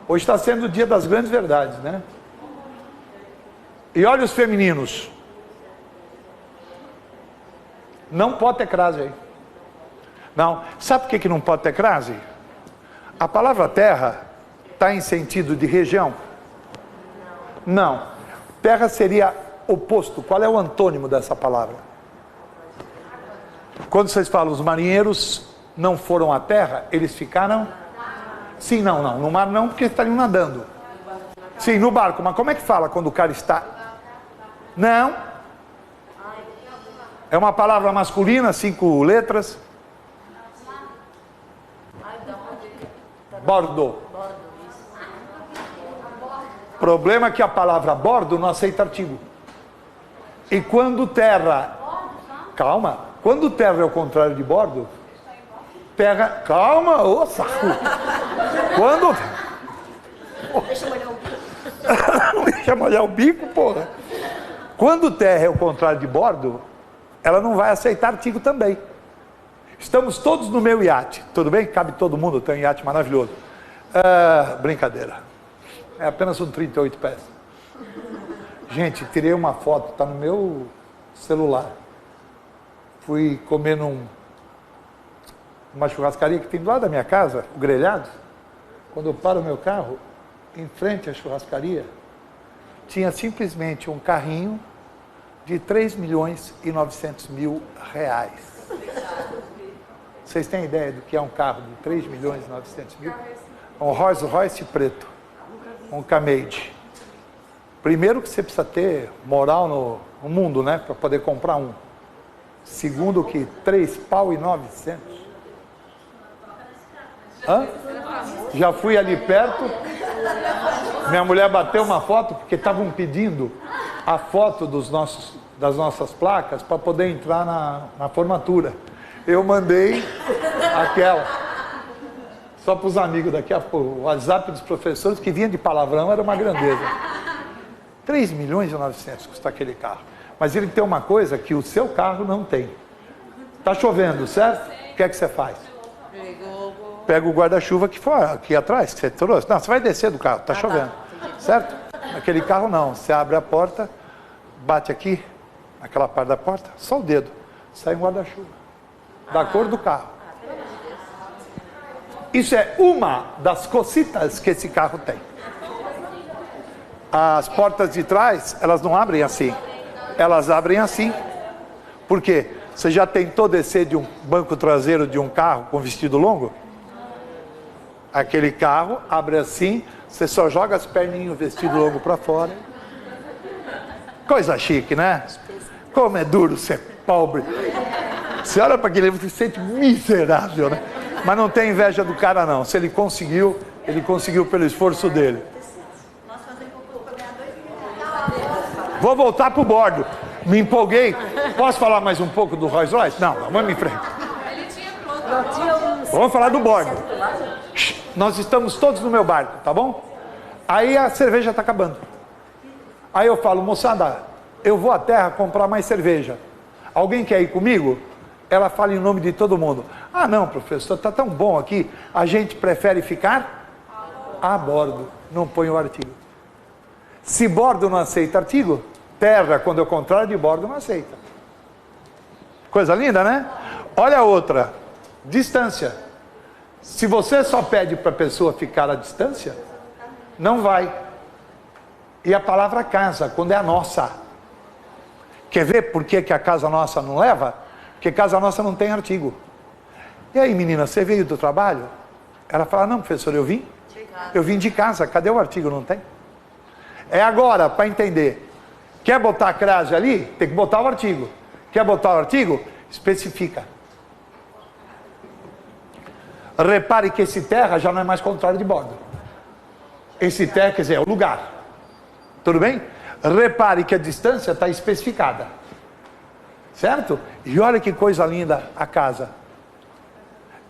Hoje está sendo o dia das grandes verdades, né? E olha os femininos. Não pode ter crase aí. Não. Sabe por que não pode ter crase? A palavra terra está em sentido de região? Não. Terra seria oposto. Qual é o antônimo dessa palavra? Quando vocês falam os marinheiros não foram à terra, eles ficaram? Sim, não, não. No mar não, porque estariam nadando. Sim, no barco. Mas como é que fala quando o cara está? Não. É uma palavra masculina, 5 letras. Bordo. Problema é que a palavra bordo não aceita artigo. E quando terra... Calma. Quando terra é o contrário de bordo... Terra... Calma, ô saco. Quando... Deixa eu molhar o bico. Deixa molhar o bico, porra. Quando terra é o contrário de bordo, ela não vai aceitar artigo também. Estamos todos no meu iate, tudo bem? Cabe todo mundo, tem um iate maravilhoso. Brincadeira. É apenas um 38 pés. Gente, tirei uma foto, está no meu celular. Fui comer numa churrascaria que tem do lado da minha casa, o Grelhado. Quando eu paro o meu carro, em frente à churrascaria, tinha simplesmente um carrinho de 3.900.000 reais. Vocês têm ideia do que é um carro de 3.900.000? Um Rolls Royce preto, um Camade. Primeiro que você precisa ter moral no mundo, né, para poder comprar um. Segundo que 3.900. Hã? Já fui ali perto. Minha mulher bateu uma foto porque estavam pedindo a foto das nossas placas para poder entrar na formatura. Eu mandei aquela. Só para os amigos daqui a pouco. O WhatsApp dos professores que vinha de palavrão era uma grandeza. 3.900.000 custa aquele carro. Mas ele tem uma coisa que o seu carro não tem. Está chovendo, certo? O que é que você faz? Pega o guarda-chuva que for aqui atrás, que você trouxe. Não, você vai descer do carro, está chovendo. Certo? Aquele carro não. Você abre a porta, bate aqui, naquela parte da porta, só o dedo. Sai um guarda-chuva. Da cor do carro. Isso é uma das cositas que esse carro tem. As portas de trás, elas não abrem assim. Elas abrem assim. Por quê? Você já tentou descer de um banco traseiro de um carro com vestido longo? Aquele carro abre assim, você só joga as perninhas, o vestido longo para fora. Coisa chique, né? Como é duro ser pobre. Você olha para aquele livro e se sente miserável, né? Mas não tem inveja do cara não. Se ele conseguiu pelo esforço dele. Vou voltar pro bordo. Me empolguei. Posso falar mais um pouco do Rolls Royce? Não, vamos em frente. Vamos falar do bordo. Nós estamos todos no meu barco, tá bom? Aí a cerveja está acabando. Aí eu falo, moçada, eu vou à terra comprar mais cerveja. Alguém quer ir comigo? Ela fala em nome de todo mundo. Ah, não, professor, está tão bom aqui. A gente prefere ficar a bordo. Não põe o artigo. Se bordo não aceita artigo, terra, quando é o contrário de bordo, não aceita. Coisa linda, né? Olha a outra. Distância. Se você só pede para a pessoa ficar à distância, não vai. E a palavra casa, quando é a nossa. Quer ver por que a casa nossa não leva? Porque casa nossa não tem artigo. E aí, menina, você veio do trabalho? Ela fala, não, professor, eu vim. Eu vim de casa, cadê o artigo? Não tem? É agora, para entender. Quer botar a crase ali? Tem que botar o artigo. Quer botar o artigo? Especifica. Repare que esse terra já não é mais controle de bordo. Esse terra, quer dizer, é o lugar. Tudo bem? Repare que a distância está especificada. Certo? E olha que coisa linda a casa.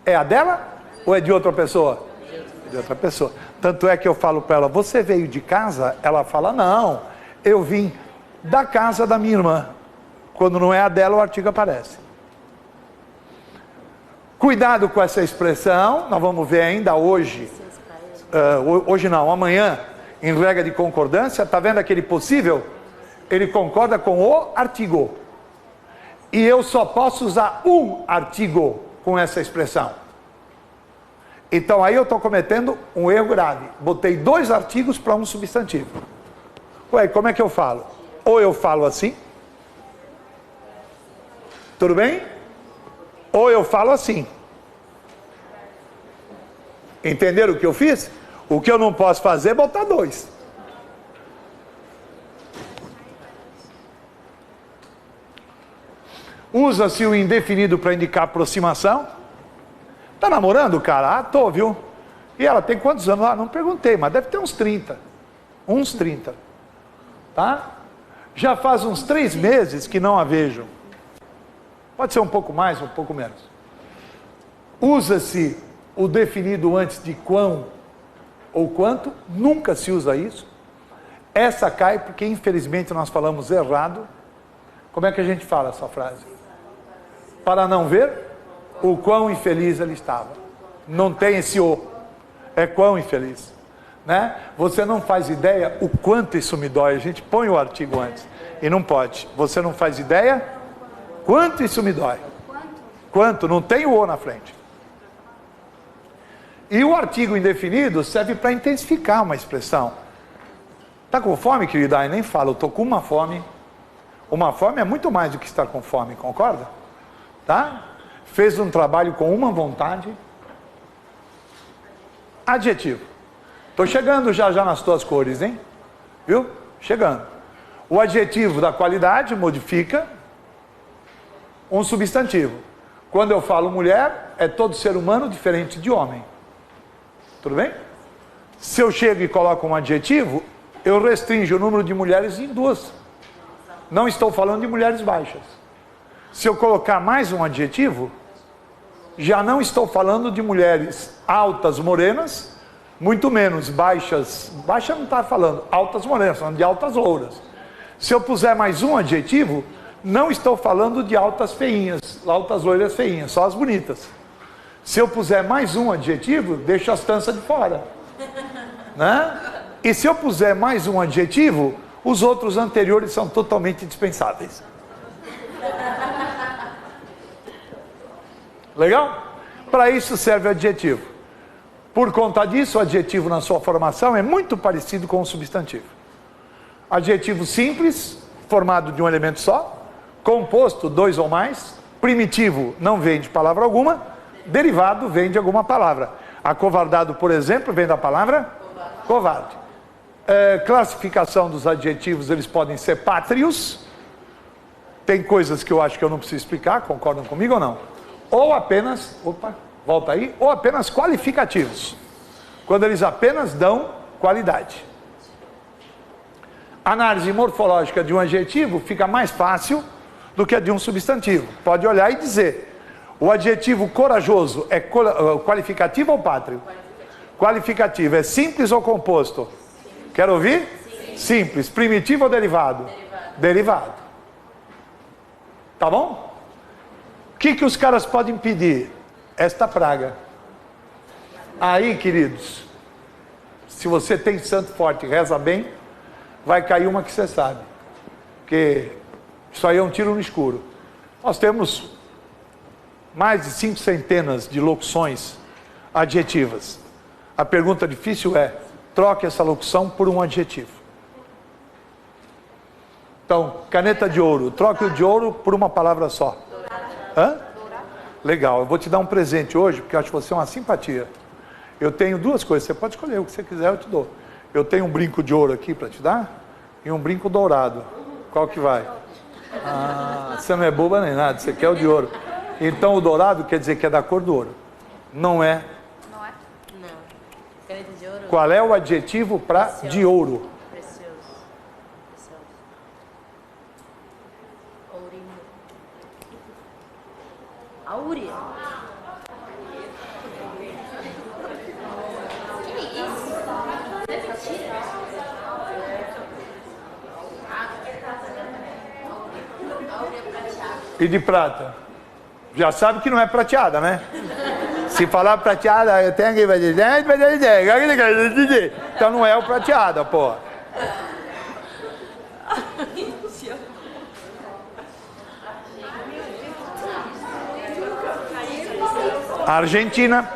É a dela ou é de outra pessoa? De outra pessoa. Tanto é que eu falo para ela, você veio de casa? Ela fala, não, eu vim da casa da minha irmã. Quando não é a dela, o artigo aparece. Cuidado com essa expressão, nós vamos ver ainda hoje, hoje não, amanhã, em regra de concordância, está vendo aquele possível? Ele concorda com o artigo. E eu só posso usar um artigo com essa expressão. Então aí eu estou cometendo um erro grave. Botei 2 artigos para um substantivo. Ué, como é que eu falo? Ou eu falo assim. Tudo bem? Ou eu falo assim. Entenderam o que eu fiz? O que eu não posso fazer é botar 2. Usa-se o indefinido para indicar aproximação. Tá namorando, cara? Ah, tô, viu? E ela tem quantos anos? Ah, não perguntei, mas deve ter uns 30. Uns 30. Tá? Já faz uns 3 meses que não a vejo. Pode ser um pouco mais, um pouco menos. Usa-se o definido antes de quão ou quanto. Nunca se usa isso. Essa cai porque, infelizmente, nós falamos errado. Como é que a gente fala essa frase? Para não ver o quão infeliz ele estava. Não tem esse o. É quão infeliz. Né? Você não faz ideia o quanto isso me dói. A gente põe o artigo antes. E não pode. Você não faz ideia quanto isso me dói. Quanto? Não tem o o na frente. E o artigo indefinido serve para intensificar uma expressão. Está com fome, querida? Ai, nem fala. Eu estou com uma fome. Uma fome é muito mais do que estar com fome. Concorda? Tá? Fez um trabalho com uma vontade. Adjetivo. Estou chegando já nas tuas cores, hein? Viu? Chegando. O adjetivo da qualidade modifica um substantivo. Quando eu falo mulher, é todo ser humano diferente de homem. Tudo bem? Se eu chego e coloco um adjetivo, eu restringo o número de mulheres em 2. Não estou falando de mulheres baixas. Se eu colocar mais um adjetivo, já não estou falando de mulheres altas, morenas, muito menos baixas. Baixa não está falando, altas morenas, falando de altas louras. Se eu puser mais um adjetivo, não estou falando de altas feinhas, altas loiras feinhas, só as bonitas. Se eu puser mais um adjetivo, deixo as tanças de fora. Né? E se eu puser mais um adjetivo, os outros anteriores são totalmente dispensáveis. Legal? Para isso serve o adjetivo. Por conta disso, o adjetivo na sua formação é muito parecido com o substantivo. Adjetivo simples, formado de um elemento só, composto 2 ou mais, primitivo não vem de palavra alguma, derivado vem de alguma palavra. Acovardado, por exemplo, vem da palavra covarde. Classificação dos adjetivos, eles podem ser pátrios. Tem coisas que eu acho que eu não preciso explicar, concordam comigo ou não? Ou apenas, volta aí, ou apenas qualificativos, quando eles apenas dão qualidade. A análise morfológica de um adjetivo fica mais fácil do que a de um substantivo. Pode olhar e dizer, o adjetivo corajoso é qualificativo ou pátrio? Qualificativo. É simples ou composto? Quer ouvir? Simples. Primitivo ou derivado? Derivado. Tá bom? O que os caras podem pedir? Esta praga. Aí, queridos, se você tem santo forte e reza bem, vai cair uma que você sabe. Porque isso aí é um tiro no escuro. Nós temos mais de 5 centenas de locuções adjetivas. A pergunta difícil é, troque essa locução por um adjetivo. Então, caneta de ouro, troque o de ouro por uma palavra só. Hã? Legal, eu vou te dar um presente hoje, porque eu acho você uma simpatia. Eu tenho duas coisas, você pode escolher o que você quiser, eu te dou. Eu tenho um brinco de ouro aqui para te dar e um brinco dourado. Qual que vai? Ah, você não é boba nem nada, você quer o de ouro. Então o dourado quer dizer que é da cor do ouro. Não é? Não é? Não. Caneta de ouro? Qual é o adjetivo para de ouro? Precioso. Precioso. Ourinho. Áurea. E de prata? Já sabe que não é prateada, né? Se falar prateada, eu tenho que fazer. Então não é o prateada, pô. Argentina.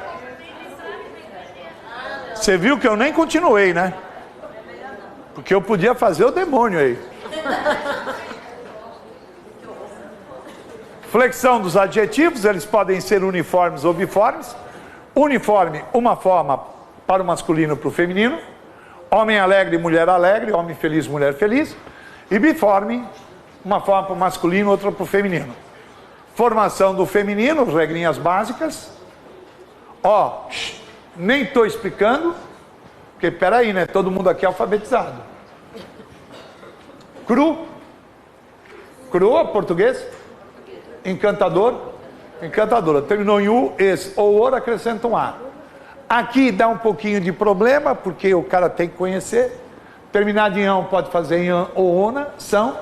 Você viu que eu nem continuei, né? Porque eu podia fazer o demônio aí. Flexão dos adjetivos, eles podem ser uniformes ou biformes. Uniforme, uma forma para o masculino e para o feminino. Homem alegre, mulher alegre. Homem feliz, mulher feliz. E biforme, uma forma para o masculino, outra para o feminino. Formação do feminino, regrinhas básicas. Ó, nem estou explicando, porque peraí, né? Todo mundo aqui é alfabetizado. Cru. Cru, português. Encantador, encantadora. Terminou em U, esse ou or, acrescenta um A. Aqui dá um pouquinho de problema, porque o cara tem que conhecer. Terminado em ão, pode fazer em an ou ona. São,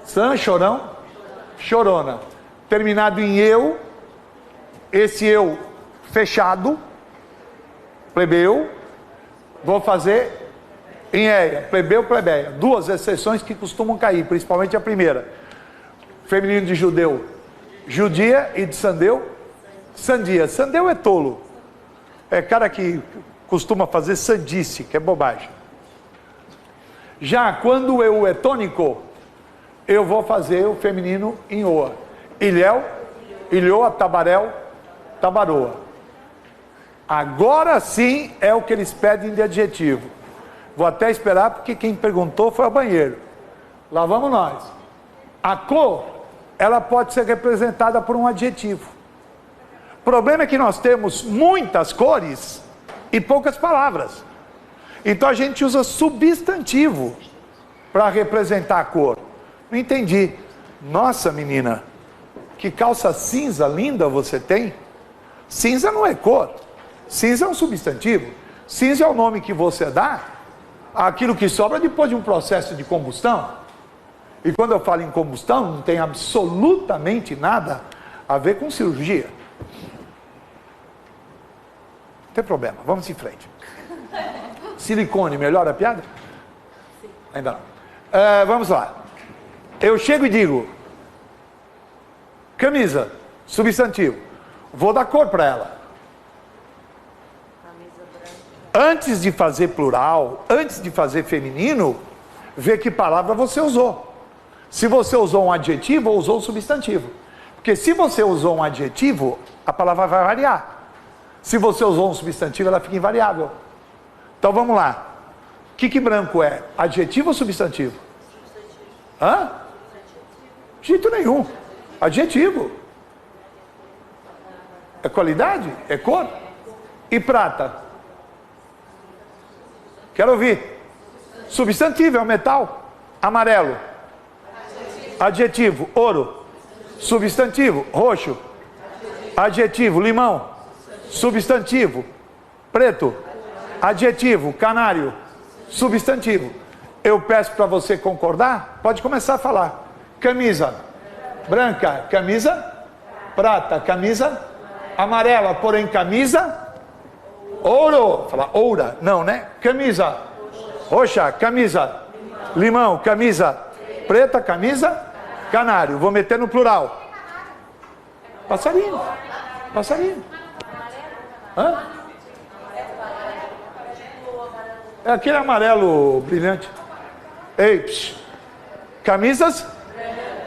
san, chorão, chorona. Terminado em eu, esse eu fechado, plebeu, vou fazer em eia, plebeu, plebeia. Duas exceções que costumam cair, principalmente a primeira. Feminino de judeu, judia, e de sandeu, sandia. Sandeu é tolo. É cara que costuma fazer sandice, que é bobagem. Já quando eu é tônico, eu vou fazer o feminino em oa. Ilhéu, ilhoa, tabaréu, tabaroa. Agora sim é o que eles pedem de adjetivo. Vou até esperar, porque quem perguntou foi ao banheiro. Lá vamos nós. A cor, ela pode ser representada por um adjetivo. O problema é que nós temos muitas cores e poucas palavras. Então a gente usa substantivo para representar a cor. Não entendi. Nossa, menina, que calça cinza linda você tem. Cinza não é cor. Cinza é um substantivo. Cinza é o nome que você dá àquilo que sobra depois de um processo de combustão. E quando eu falo em combustão, não tem absolutamente nada a ver com cirurgia. Não tem problema, vamos em frente. Silicone, melhora a piada? Sim. Ainda não. Vamos lá. Eu chego e digo, camisa, substantivo. Vou dar cor para ela. Camisa branca. Antes de fazer plural, antes de fazer feminino, vê que palavra você usou. Se você usou um adjetivo ou usou um substantivo. Porque se você usou um adjetivo, a palavra vai variar. Se você usou um substantivo, ela fica invariável. Então vamos lá. O que branco é? Adjetivo ou substantivo? Hã? De jeito nenhum. Adjetivo. É qualidade? É cor? E prata? Quero ouvir. Substantivo, é o metal. Amarelo. Adjetivo, ouro. Substantivo, roxo. Adjetivo, limão. Substantivo, preto. Adjetivo, canário. Substantivo. Eu peço para você concordar, pode começar a falar. Camisa branca, camisa prata, camisa amarela, porém camisa ouro. Fala oura, não, né? Camisa roxa, camisa limão, camisa preta, camisa canário. Vou meter no plural. Passarinho. Passarinho. Hã? É aquele amarelo brilhante. Ei, psh. Camisas?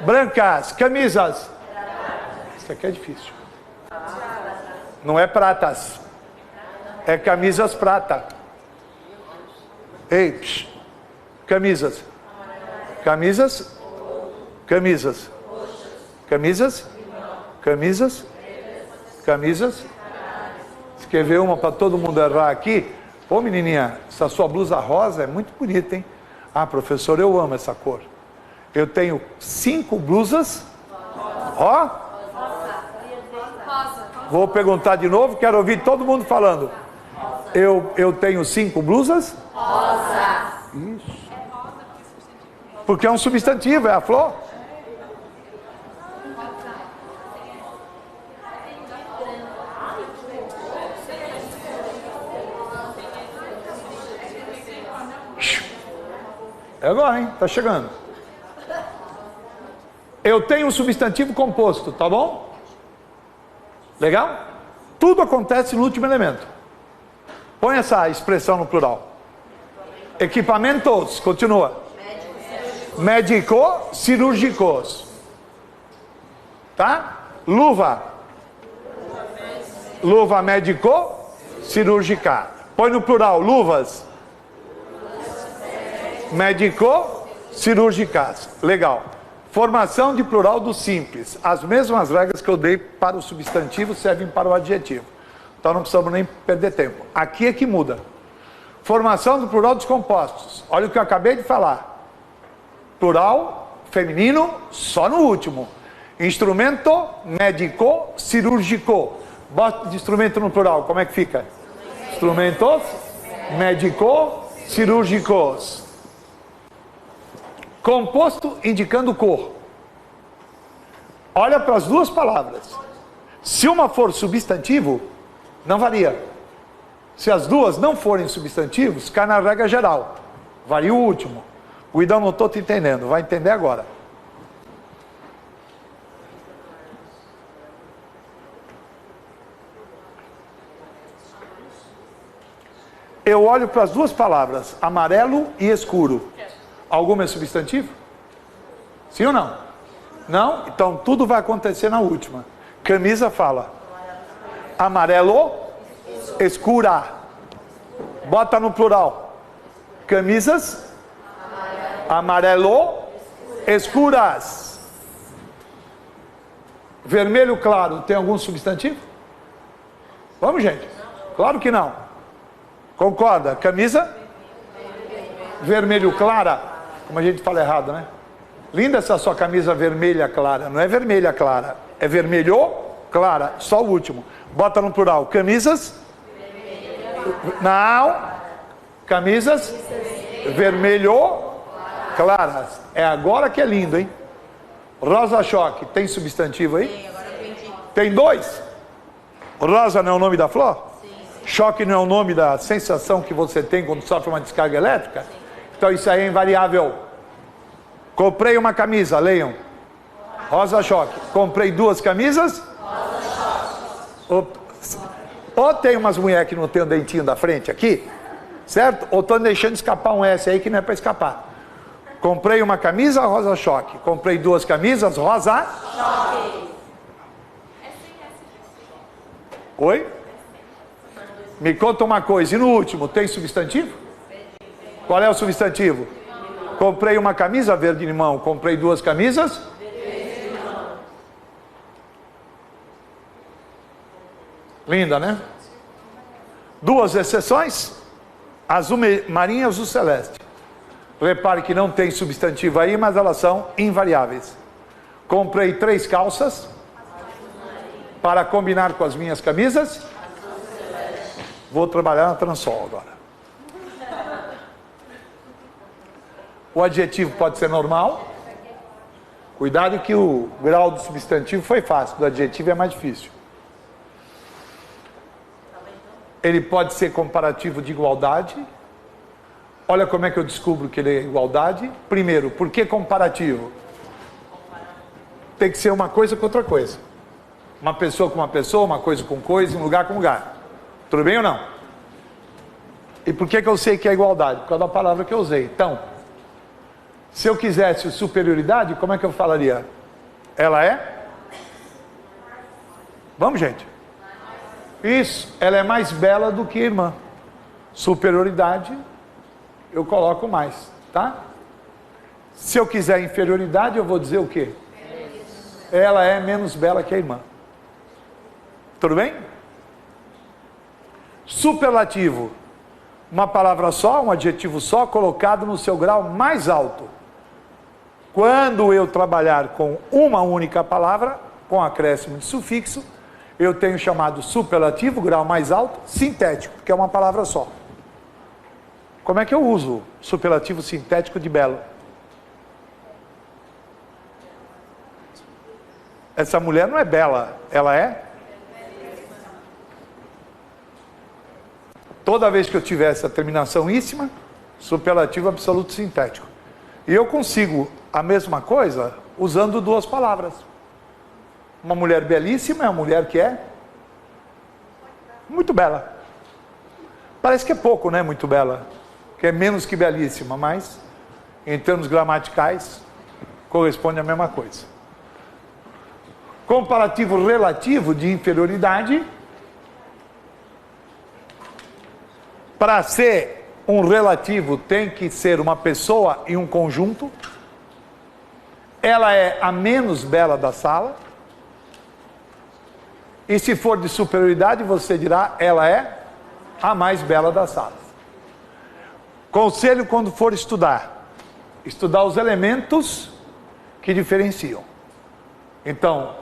Brancas. Camisas? Isso aqui é difícil. Não é pratas. É camisas prata. Ei, psh. Camisas. Camisas? Camisas. Camisas? Camisas? Camisas? Escrever uma para todo mundo errar aqui. Ô menininha, essa sua blusa rosa é muito bonita, hein? Ah, professor, eu amo essa cor. Eu tenho 5 blusas. Ó. Vou perguntar de novo, quero ouvir todo mundo falando. Eu tenho 5 blusas. Rosa. Isso. Porque é um substantivo, é a flor. É agora, hein? Tá chegando. Eu tenho um substantivo composto, tá bom? Legal? Tudo acontece no último elemento. Põe essa expressão no plural. Equipamentos, continua. Médico-cirúrgicos. Tá? Luva. Luva médico-cirúrgica. Põe no plural, luvas. Médico-cirúrgicas. Legal. Formação de plural do simples. As mesmas regras que eu dei para o substantivo servem para o adjetivo. Então não precisamos nem perder tempo. Aqui é que muda. Formação do plural dos compostos. Olha o que eu acabei de falar. Plural feminino só no último. Instrumento médico-cirúrgico. Bota de instrumento no plural. Como é que fica? Instrumentos médico-cirúrgicos. Composto indicando cor. Olha para as duas palavras. Se uma for substantivo, não varia. Se as duas não forem substantivos, cai na regra geral. Varia o último. O Idão, não estou te entendendo. Vai entender agora. Eu olho para as duas palavras, amarelo e escuro. Alguma é substantivo? Sim ou não? Não? Então tudo vai acontecer na última. Camisa fala amarelo escura. Bota no plural. Camisas amarelo escuras. Vermelho claro tem algum substantivo? Vamos, gente? Claro que não. Concorda? Camisa vermelho clara. Como a gente fala errado, né? Linda essa sua camisa vermelha clara. Não é vermelha clara. É vermelho clara. Só o último. Bota no plural. Camisas. Não. Camisas. Vermelho claras. É agora que é lindo, hein? Rosa choque. Tem substantivo aí? Tem 2. Rosa não é o nome da flor? Choque não é o nome da sensação que você tem quando sofre uma descarga elétrica? Então isso aí é invariável. Comprei uma camisa, leiam. Rosa choque. Comprei 2 camisas. Rosa choque. Ou tem umas mulheres que não tem o dentinho da frente aqui, certo? Ou estão deixando escapar um S aí que não é para escapar. Comprei uma camisa, rosa choque. Comprei 2 camisas, rosa choque. Oi? Me conta uma coisa. E no último, tem substantivo? Qual é o substantivo? Comprei uma camisa verde limão. Comprei 2 camisas. Verde limão. Linda, né? 2 exceções. Azul marinho e azul celeste. Repare que não tem substantivo aí, mas elas são invariáveis. Comprei 3 calças para combinar com as minhas camisas. Vou trabalhar na Transol agora. O adjetivo pode ser normal. Cuidado que o grau do substantivo foi fácil, do adjetivo é mais difícil. Ele pode ser comparativo de igualdade. Olha como é que eu descubro que ele é igualdade. Primeiro, por que comparativo? Tem que ser uma coisa com outra coisa. Uma pessoa com uma pessoa, uma coisa com coisa, um lugar com lugar. Tudo bem ou não? E por que eu sei que é igualdade? Por causa da palavra que eu usei. Então, se eu quisesse superioridade, como é que eu falaria? Ela é? Vamos, gente. Isso, ela é mais bela do que a irmã. Superioridade, eu coloco mais, tá? Se eu quiser inferioridade, eu vou dizer o quê? Ela é menos bela que a irmã. Tudo bem? Superlativo. Uma palavra só, um adjetivo só, colocado no seu grau mais alto. Quando eu trabalhar com uma única palavra, com acréscimo de sufixo, eu tenho chamado superlativo, grau mais alto, sintético, que é uma palavra só. Como é que eu uso superlativo sintético de belo? Essa mulher não é bela, ela é? Toda vez que eu tiver essa terminação íssima, superlativo absoluto sintético. E eu consigo a mesma coisa usando duas palavras. Uma mulher belíssima é uma mulher que é muito bela. Parece que é pouco, né? Muito bela. Que é menos que belíssima, mas em termos gramaticais corresponde à mesma coisa. Comparativo relativo de inferioridade. Para ser um relativo tem que ser uma pessoa e um conjunto. Ela é a menos bela da sala. E se for de superioridade, você dirá, ela é a mais bela da sala. Conselho quando for estudar. Estudar os elementos que diferenciam. Então,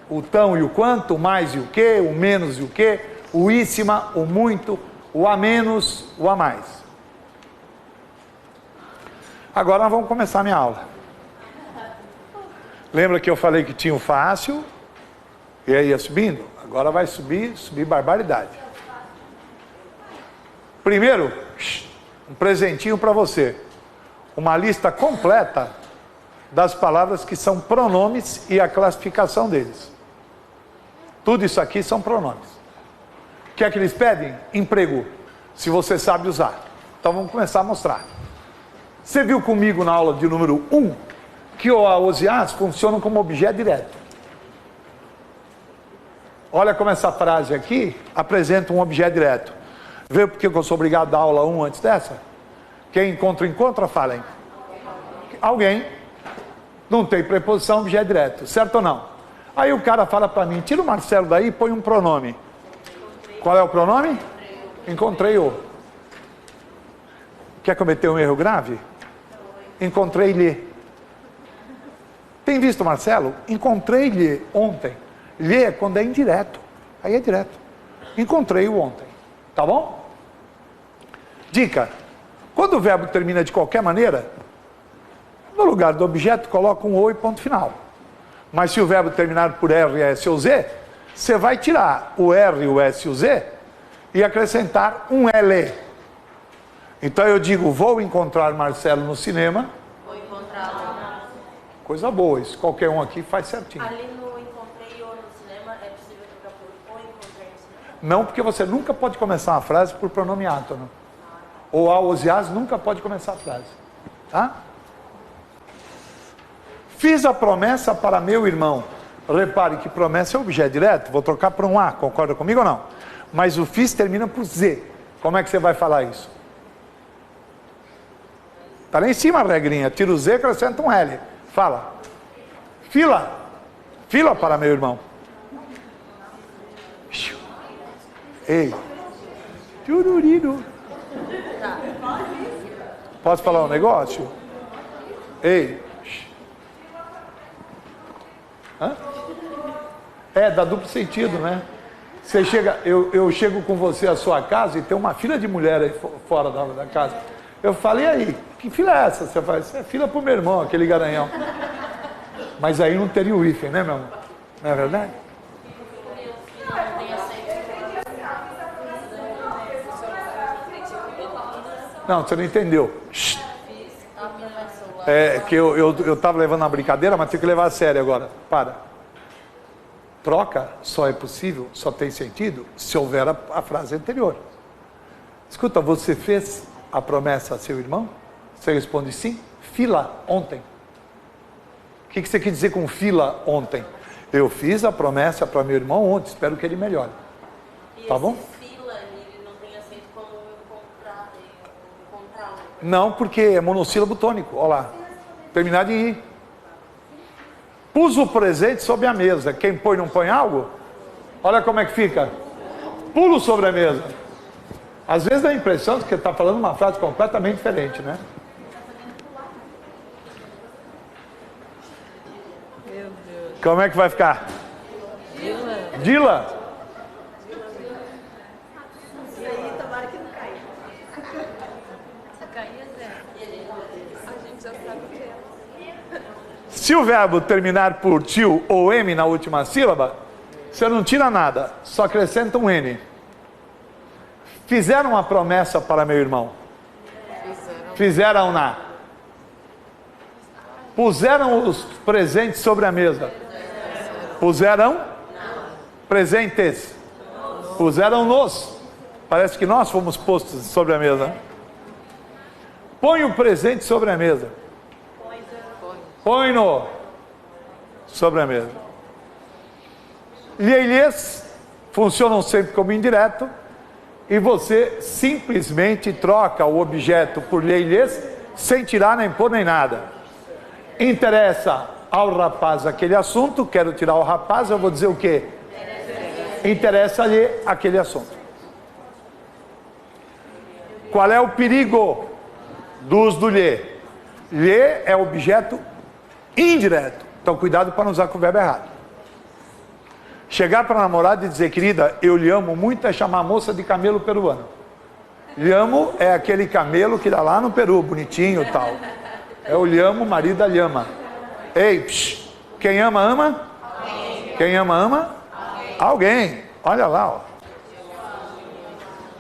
o tão e o quanto, o mais e o que, o menos e o que, o íssima, o muito, o a menos, o a mais. Agora nós vamos começar a minha aula. Lembra que eu falei que tinha o fácil, e aí ia subindo? Agora vai subir barbaridade. Primeiro, um presentinho para você. Uma lista completa das palavras que são pronomes e a classificação deles. Tudo isso aqui são pronomes. O que é que eles pedem? Emprego, se você sabe usar. Então vamos começar a mostrar. Você viu comigo na aula de número 1 que o a, os e as funcionam como objeto direto. Olha como essa frase aqui apresenta um objeto direto. Vê porque eu sou obrigado a dar aula 1 antes dessa? Quem encontra, falem. Alguém. Não tem preposição, objeto direto. Certo ou não? Aí o cara fala para mim, tira o Marcelo daí e põe um pronome. Qual é o pronome? Encontrei-o. Quer cometer um erro grave? Encontrei-lhe. Tem visto, Marcelo? Encontrei-lhe ontem. Lhe é quando é indireto. Aí é direto. Encontrei-o ontem. Tá bom? Dica. Quando o verbo termina de qualquer maneira, no lugar do objeto coloca um ou e ponto final. Mas se o verbo terminar por R, S ou Z, você vai tirar o R, o S e o Z e acrescentar um L. Então eu digo, vou encontrar Marcelo no cinema. Vou encontrá-lo. Coisa boa, isso qualquer um aqui faz certinho. Ali no encontrei-o no cinema, é possível trocar por o encontrei no cinema? Não, porque você nunca pode começar uma frase por pronome átono. Ou a, os e as nunca pode começar a frase. Tá? Fiz a promessa para meu irmão. Repare que promessa é objeto direto. Vou trocar por um A, concorda comigo ou não? Mas o fiz termina por Z. Como é que você vai falar isso? Está lá em cima a regrinha. Tira o Z e acrescenta um L. Fala. Fila. Fila para meu irmão. Ei. Chururiru. Posso falar um negócio? Ei. Hã? É, dá duplo sentido, né? Você chega, eu chego com você à sua casa e tem uma fila de mulher aí fora da casa. Eu falei, aí, que fila é essa? Você fala, isso é fila pro meu irmão, aquele garanhão. Mas aí não teria o hífen, né, meu amor? Não é verdade? Não, você não entendeu. É que eu estava levando uma brincadeira, mas tenho que levar a sério agora. Para. Troca só é possível, só tem sentido, se houver a frase anterior. Escuta, você fez a promessa a seu irmão? Você responde sim. Fila ontem. O que você quer dizer com fila ontem? Eu fiz a promessa para meu irmão ontem, espero que ele melhore. E tá bom? Fila, ele não tem aceito como encontrar. Não, porque é monossílabo tônico. Olha lá. Terminar de ir. Pus o presente sobre a mesa. Quem põe não põe algo? Olha como é que fica. Pulo sobre a mesa. Às vezes dá a impressão de que está falando uma frase completamente diferente, né? Meu Deus. Como é que vai ficar? Dila. E aí, tomara que não caia. Se cair, Zé, a gente já sabe o que é. Se o verbo terminar por tio ou M na última sílaba, você não tira nada, só acrescenta um N. Fizeram uma promessa para meu irmão. Fizeram na. Puseram os presentes sobre a mesa. Puseram presentes. Puseram-nos. Parece que nós fomos postos sobre a mesa. Põe o presente sobre a mesa. Põe-no sobre a mesa. Lhes funcionam sempre como indireto. E você simplesmente troca o objeto por lhes sem tirar nem pôr nem nada. Interessa ao rapaz aquele assunto, quero tirar o rapaz, eu vou dizer o quê? Interessa-lhe aquele assunto. Qual é o perigo do uso do lhe? Lhe é objeto indireto. Então cuidado para não usar com o verbo errado. Chegar para a namorada e dizer, querida, eu lhe amo muito, é chamar a moça de camelo peruano. Lhe amo é aquele camelo que dá lá no Peru, bonitinho e tal. É o lhe amo, marido lhe ama. Ei, psh, quem ama, ama? Alguém. Quem ama, ama? Alguém. Olha lá, ó.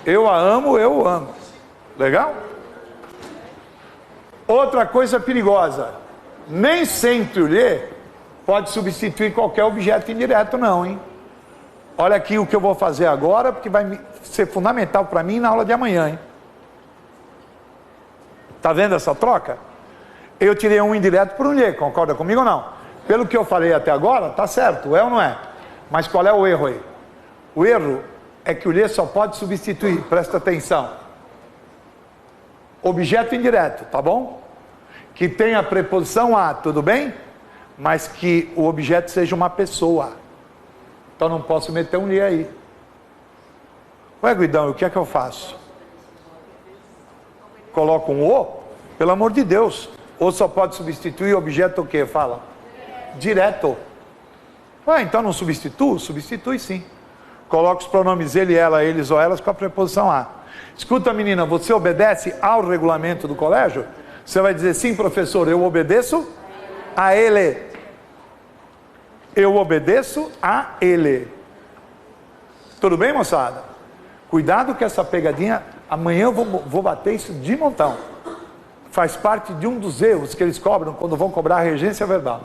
Eu a amo, eu o amo. Legal? Outra coisa perigosa. Nem sempre o lhe pode substituir qualquer objeto indireto, não, hein? Olha aqui o que eu vou fazer agora, porque vai ser fundamental para mim na aula de amanhã, hein? Tá vendo essa troca? Eu tirei um indireto por um lhe, concorda comigo ou não? Pelo que eu falei até agora, tá certo, é ou não é? Mas qual é o erro aí? O erro é que o lhe só pode substituir, presta atenção. Objeto indireto, tá bom? Que tem a preposição a, tudo bem? Mas que o objeto seja uma pessoa. Então não posso meter um lhe aí. Ué, Guidão, o que é que eu faço? Coloco um o? Pelo amor de Deus. Ou só pode substituir objeto o quê? Fala. Direto. Ué, então não substituo? Substitui sim. Coloca os pronomes ele, ela, eles ou elas com a preposição a. Escuta, menina, você obedece ao regulamento do colégio? Você vai dizer, sim, professor, eu obedeço a ele. Eu obedeço a ele. Tudo bem, moçada? Cuidado com essa pegadinha. Amanhã eu vou bater isso de montão. Faz parte de um dos erros que eles cobram quando vão cobrar a regência verbal.